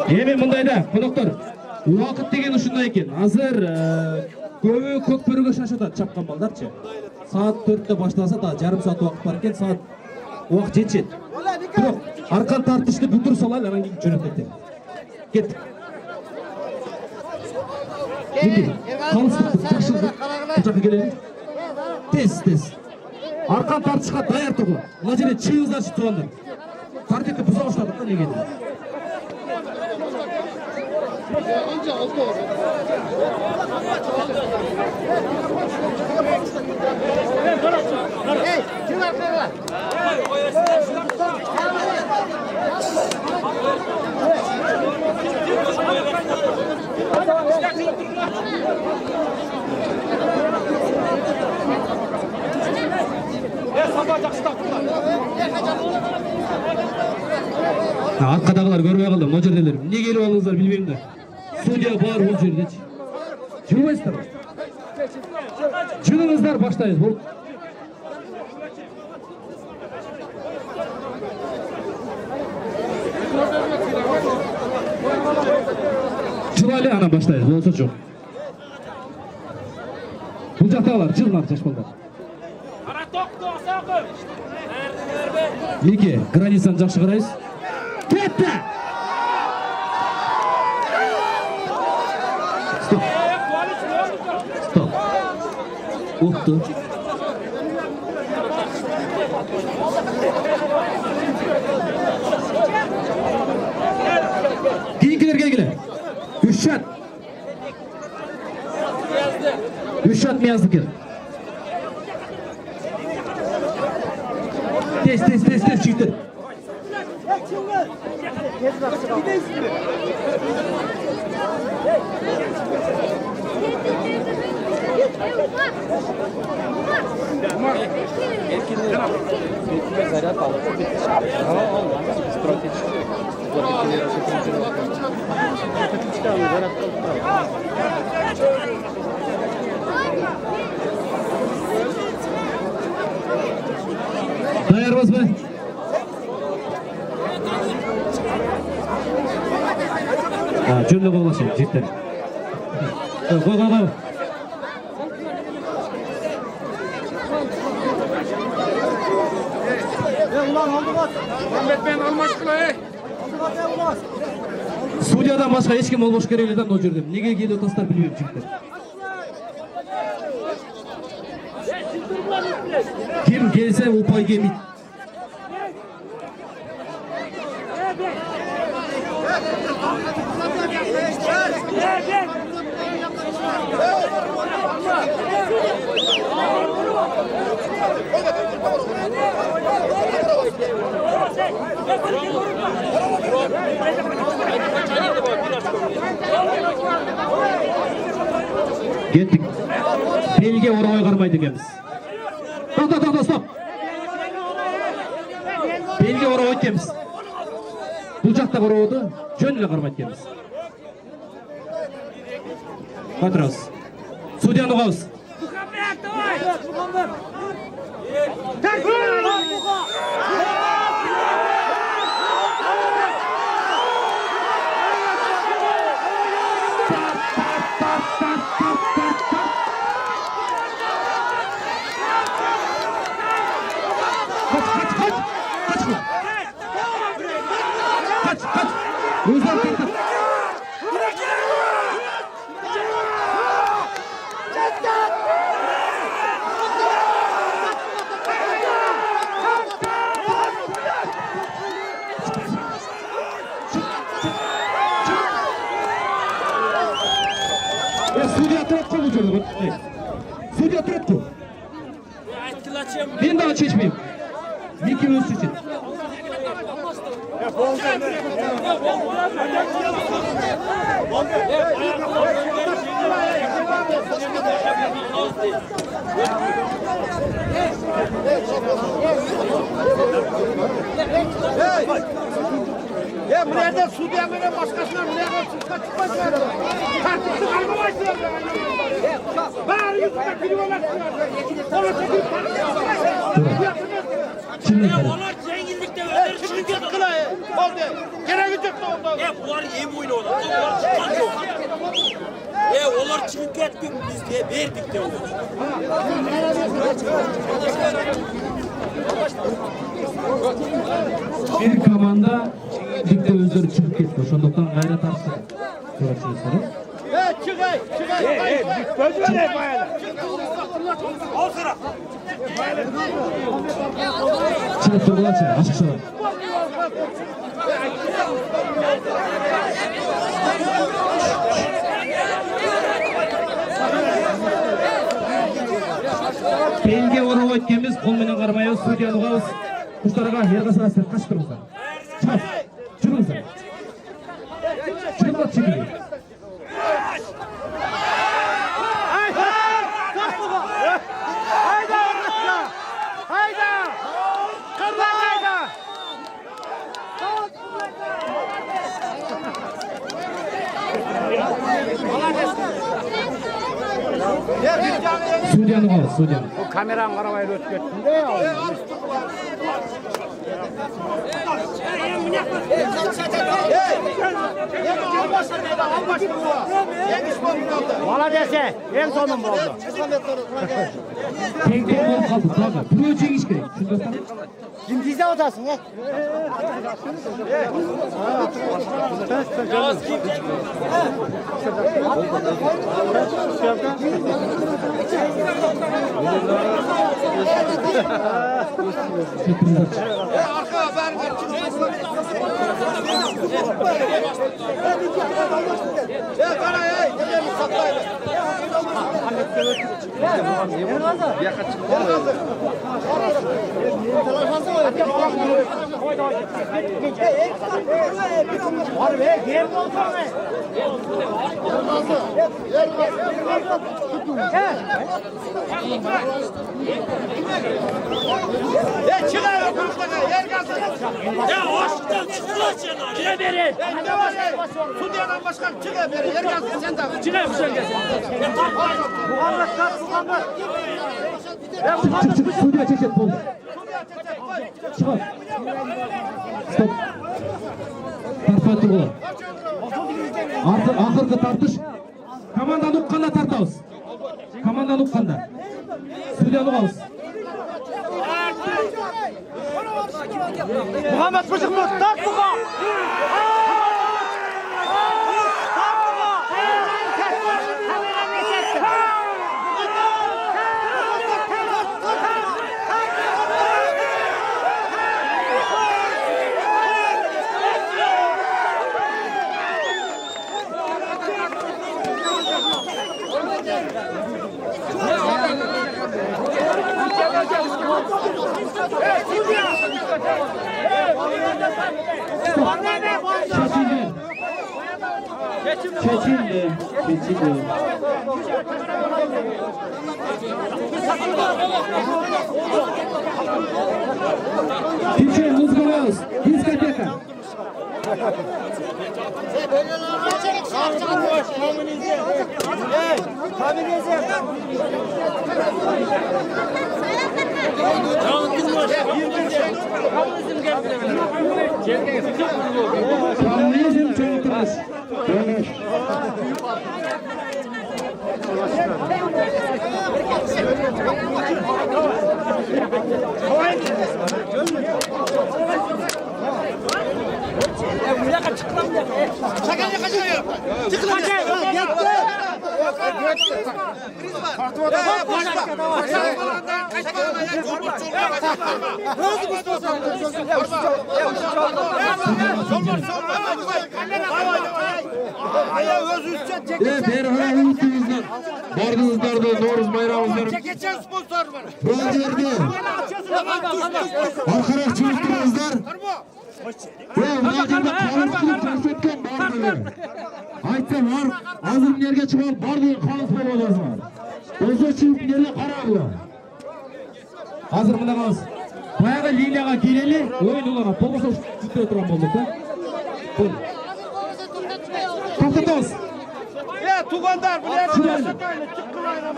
Men mundayda, qo'noqlar. Vaqt degan shunday ekan. Hozir ko'pi ko'k bo'riga shashotadi chapqan baldarchi. Soat 4'te başlasa da yarım saat vaqt bor ekan, soat vaqt yetishadi. Biroq arqon tartishni butur solayli, ana jo'nab ketdi. Ketdik. Miki, қалыстықты, тақшылды, құшаққа келеді. Тез. Арқан тартышқа даяр тұғыл. Мына жерде чиыңыздар тұғандар. Тартекті бұза ұштадық та неге? Arkadagılar görmeye kaldı. O yerdeler. Ne gelip alыңыздар bilmeyim de. Судья бар ол жерде. Жүрмейсіздер. Жүріңіздер баштайыз. Бұл. Жылайлы ана баштайыз. Болса жоқ. Бұл жақтағылар жылынар жашпалдар. Меке, границаны жақсы қарайыз. Кетті! Стоп. Уқты. Кейіnkілер келгілі. Үш шат мияздыкер. Тез, чүйттір. Dayarmaz mı? Жөнді болмасын, жеттер. Қой. Судьядан башка эч ким болбош керек эле да мына жерде. Неге келип атасыздар билбейм жигиттер. Kim gelse upay gemit. Kettik. Belge oraya karmaydı ekemiz. Stop. Belge oraya ekemiz. Bu жақта қарауды жөн эле кармайт экенбиз. Отырабыз. Судьяны угабыз. Судья тұрып бұл жерде. Судья тұрып тұр. Мен дағы шешмеймін. Екі өз шешеді. Bu nerede Suudiye böyle başkasına bu nerede çıkma çıkmaz. Tartıştık almamışsın. Bağır yüzüne giriyorlar. Ona çekip onlar zenginlikte öder çünkü kılayı. Oldu. Gereği yok da onda. Bunlar yem oyunu oldu. Onlar çıkmaz yok. Onlar çıkıp gittik biz diye verdik de olur. Bir komanda ligde özleri çıkıp ketdi. Ошондуктан кайра тартты. Көрөчүңүздөр. Çıkay. Söz ver bayağı. Al sıra. Çıkıp turgulачы, ашыкча. Belge ороо эткенбиз, кол менен кармайбыз, судьяны угабыз. Куштарга эргасына качып туруңуздар. Чыгыңыздар. Чыгыңыздар. Чыгыңыздар чекиги. Hayda! Kırlar hayda! Судьяны угабыз, судьяны. Bu kameranı karabayla ötüp ettin de ya. Valla dese en sonun oldu. Teң болуп калды, дагы. Бирөө жеңиш керек. Түшүндүңүздөр? Kim bize odasın he? Arka haber ver. Bana hey, gel satayım. Var be, gel olsun be. Ya çıkar kuruşlara, yer kalsın. Ya hoştan çıktılar sen. Çıkar beri. Suudiye'den başkan çıkar beri, yer kalsın sen de. Çıkar bu sen gelsin. Bu anlatlar, bu anlat. Çık, судья чечет болду. Чыгат. Стоп. Тарпай тургула. Акыркы тартыш. Команданы укканда тартабыз. Команданы укканда. Судьяны угабыз. Muhammed Bıcıklı, tak buğa! Çekildi. Тише, музыкалыз, дискотека. Коммунизм çoğaltırız. Derhal unuttuğunuzdan bardığınızlarda Novruz bayramınızları bu yerde halkarak çalıştığınızlar ve vajırda kalıpsızlık tersetken bardığınızlar aytsam var azır nerge çıkıp bardığın kalıpsızlık olacağız var olsa çıkıp nerge kararlı hazır mı da kalsın bayağı liniyaga keleli oyun olanat bolmasa jutта турган болдук да токтотобуз Tuganlar,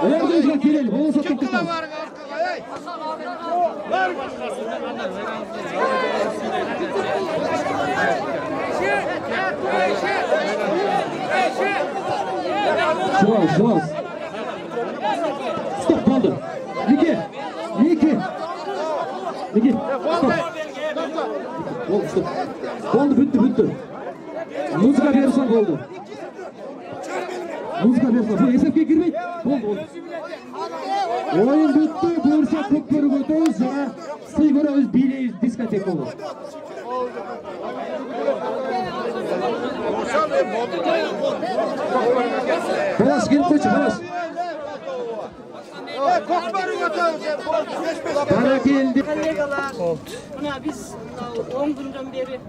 Öğrenciler gelelim, olursa toplatalım. Şuraz. Stop, oldu. Niki. Stop. Oldu, stop. Oldu, bitti. Müzika verirsen oldu. Bu hesapga girmeyin. Oldu. Oyun bitti. Ko'rsa ko'p ko'rib o'tamiz. Yana siz ko'ramiz, biylaymiz, diskotek bo'ldi. Boş gelip ko'ch, boş. Barakeldi. Buna biz 10 günden beri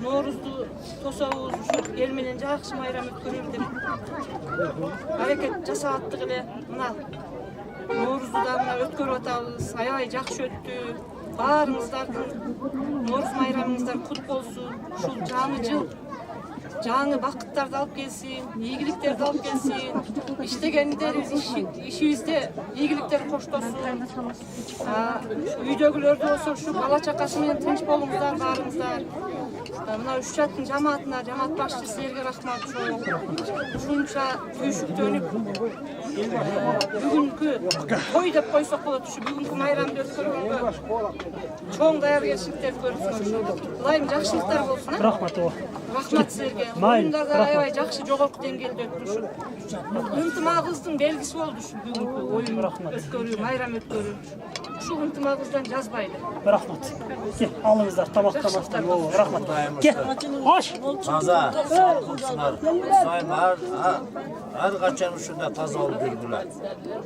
Novruz'du tosabız, şu gelmeden жақсы майрам өткөрөм деп hareket жасаттык эле. Мына Novruz'ду да мына өткөрүп атабыз. Аябай жакшы өттү. Баарыңыздардын Novruz майрамыңыздар кут болсун. Ушул жаңы жыл жаңы бакыттарды алып келсин, ийгиликтерди алып келсин. Иштегендерибиз ишибизде ийгиликтер коштосун. Үйдөгүлөрдү болсо ушу бала чакасы менен тынч болуңуздар баарыңыздар. Мына Ушчаттын жамаатына, жамаат башчысы силерге рахмат. Ушунча күйшүктөнүп бүгүнкү той деп койсок болот. Ушу бүгүнкү майрамды өткөргөнгө чоң даяргерчиликтерди көрсөтүшүп. Ылайым жакшылыктар болсун. Рахмат силерге. Оюндарда аябай жакшы жогорку деңгээлде өттү. Ынтымагыбыздын белгиси болду ушу бүгүнкү оюн өткөрүү, майрам өткөрүү. Ушул ынтымагыбыздан жазбайлы. Рахмат. Алыңыздар, тамактаныңыздар. Рахмат. Hoş. Таза, салқынсыңар. Сайынар, әрқашан ушунда таза болуп жүргүлөр.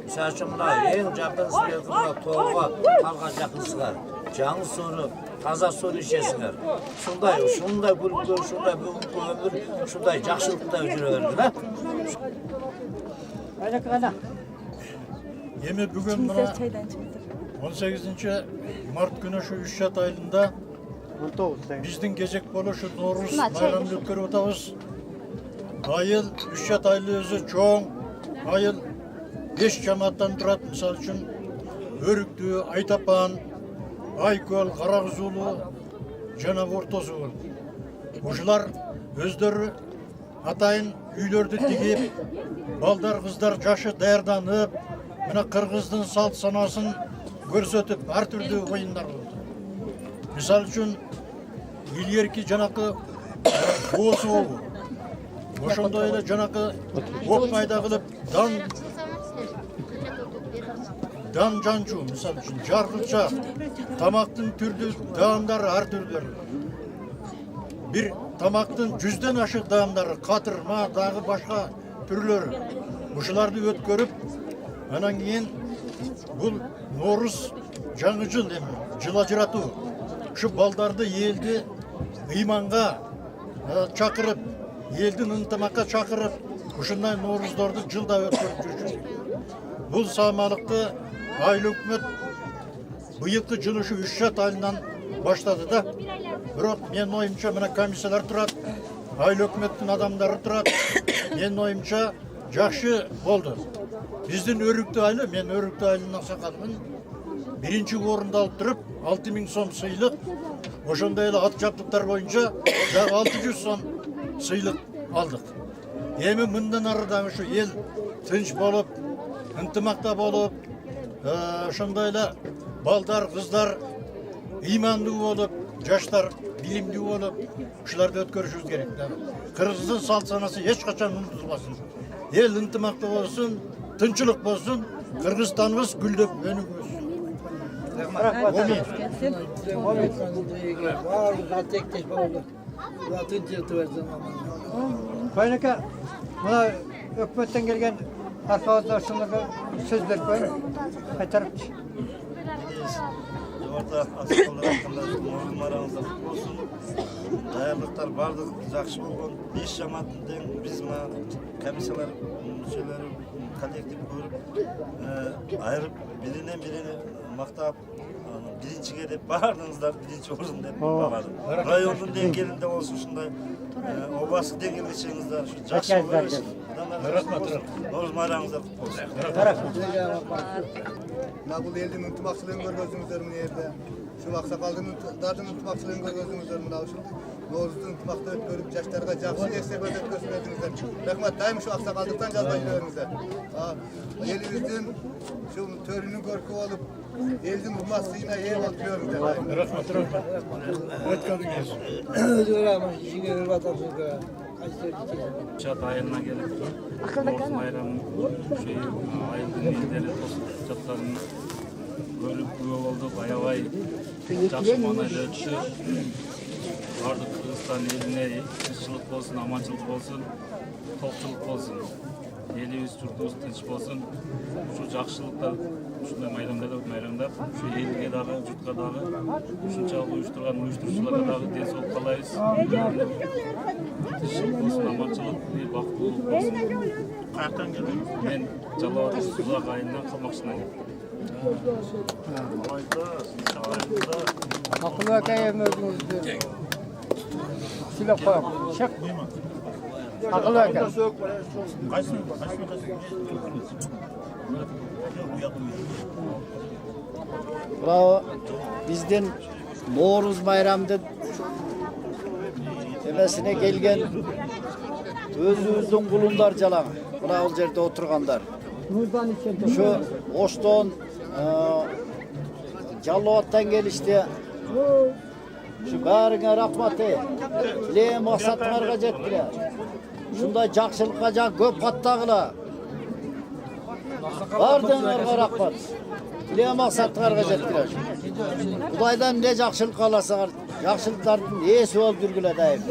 Мисалы үчүн мына эң жакын силерге тоого талга жакынсыңар. Жаңы сууну, таза сууну ичесиңер. Ушундай бүлкө, ушундай бүгүнкү өмүр, ушундай жакшылыкта жүрө берди да. Эми бүгүн мына 18 март күнү ушу Ушчат айылында биздин кезек болушу Novruz майрамды өткөрүп атабыз. Айыл Ушчат айылы өзү чоң айыл 5 жамааттан турат. Мисалы үчүн Өрүктү, Айтапан, Айкөл, Карагызуулу жана Ортосу. Ушулар өздөрү атайын үйлөрдү тигип, балдар, кыздар жашы даярданып, мына кыргыздын салт санасын көрсөтүп, ар түрдүү оюндар болду. Misal üçün ilgerki janakı boğusu oldu. Oşonda ele janakı ok mayda kılıp dan cancu misal üçün jargıça tamaktın türlü dağımları har türlü. Bir tamaktın yüzden aşık dağımları katırma dağı başka türlörü. Uşulardı ötkörüp anan keyin bul Noruz жаңы жыл эми жыл ажыратуу ушу балдарды элди ыйманга чакырып элдин ынтымакка чакырып ушундай норуздорду жылда өткөрүп жүрчүбүз. Бул саамалыкты айыл өкмөт быйылкы жыл ушу 3 жат айынан баштады да. Бирок менин оюмча мына комиссиялар турат, айыл өкмөттүн адамдары турат. Менин оюмча жакшы болду. Биздин Өрүктүү айылы, мен Өрүктүү айылынын аксакалымын. Birinci orunda alıp durup 6.000 som sıylık, oşonda ele at jabdыктар boyunca 600 som sıylık aldık. Emi mından arıdan şu el tınç bolup, ıntımakta bolup, oşonda ele baldar, kızlar imanlı bolup, jaşlar bilimli bolup, şularda ötkörüşüz gerek. Kırgızdın salt sanası hiç kaçan unutulmasın. El ıntımakta olsun, tınçılık olsun, Kırgızstanımız güldüp önümüz. Kaynaka, buna hükümetten gelgen arkadaşlarımıza söz ver koyun. Kaytarıp. Orta asıllar hakkında numaramızda olsun. Dayarlıklar bardık, жақсы болған. Еш жаматтың biz комиссиялар мүшелері коллектив көріп, айырып бірінен мақтап, біріншіге деп бардыңыздар, бірінші орын деп бағадым. Райондың деңгейінде болсын, шындай обасы деңгейінде шеңіздер, жақсы болсын. Наурыз майрамыңыздар құтты болсын. Бұл елдің ынтымақшылығын көргөзүңүздөр мына жерде. Şu аксакалдын ынтымакчылыгын көргөзүңүздөр мына ушул Норуздун ынтымакта өткөрүп, жаштарга жакшы эстебет өткөрүңүздөр. Рахмат, дайым şu аксакалдыктан жазбай жүрөңүздөр. Элибиздин şu төрүнүн көркү болуп, элдин урматсызлыгына ээ болуп жүрөңүздөр. Рахмат. Өткөрүңүз. Өзүрөмүн жигер батасызга. Жат айылына келіп, Норуз майрамын айылдың елдері жаттарын көріп күбө болдук, аябай жакшы маанайда өтүшү. Бардык Кыргызстан элине тынччылык болсун, аманчылык болсун, токтулук болсун. Элибиз, журтубуз тынч болсун. Ушу жакшылыктар ушундай майрамдап, ушу элге дагы, журтка дагы, ушунчалык уюштурган уюштуруучуларга дагы ден соолук каалайбыз. Тынччылык болсун, аманчылык, бактылуулук болсун. Каяктан келдиңиз? Мен Жалал Абад Сузак айылынан Калмакчыдан келдим. Akıllı akayım özünüzde. Silah koyalım. Şak. Akıllı akayım. Bravo. Bizden Nooruz bayramda demesine gelgen özümüzdün kulunlar jalan. Buna ol yerde oturganlar. Şu Oşton Жаллоаттан келишти. Şu баарыңа рахмат. Ле максатыңарга жеттире. Шундай жакшылыкка жак көп каттагыла. Бардыңарга рахмат. Ле максатыңарга жеттире. Кудайдан эмне жакшылык кааласаңар, жакшылыктардын ээси болуп жүргүлө дайым.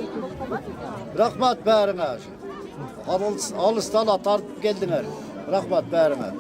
Рахмат баарыңа. Алыстан тартып келдиңер. Рахмат баарыңа.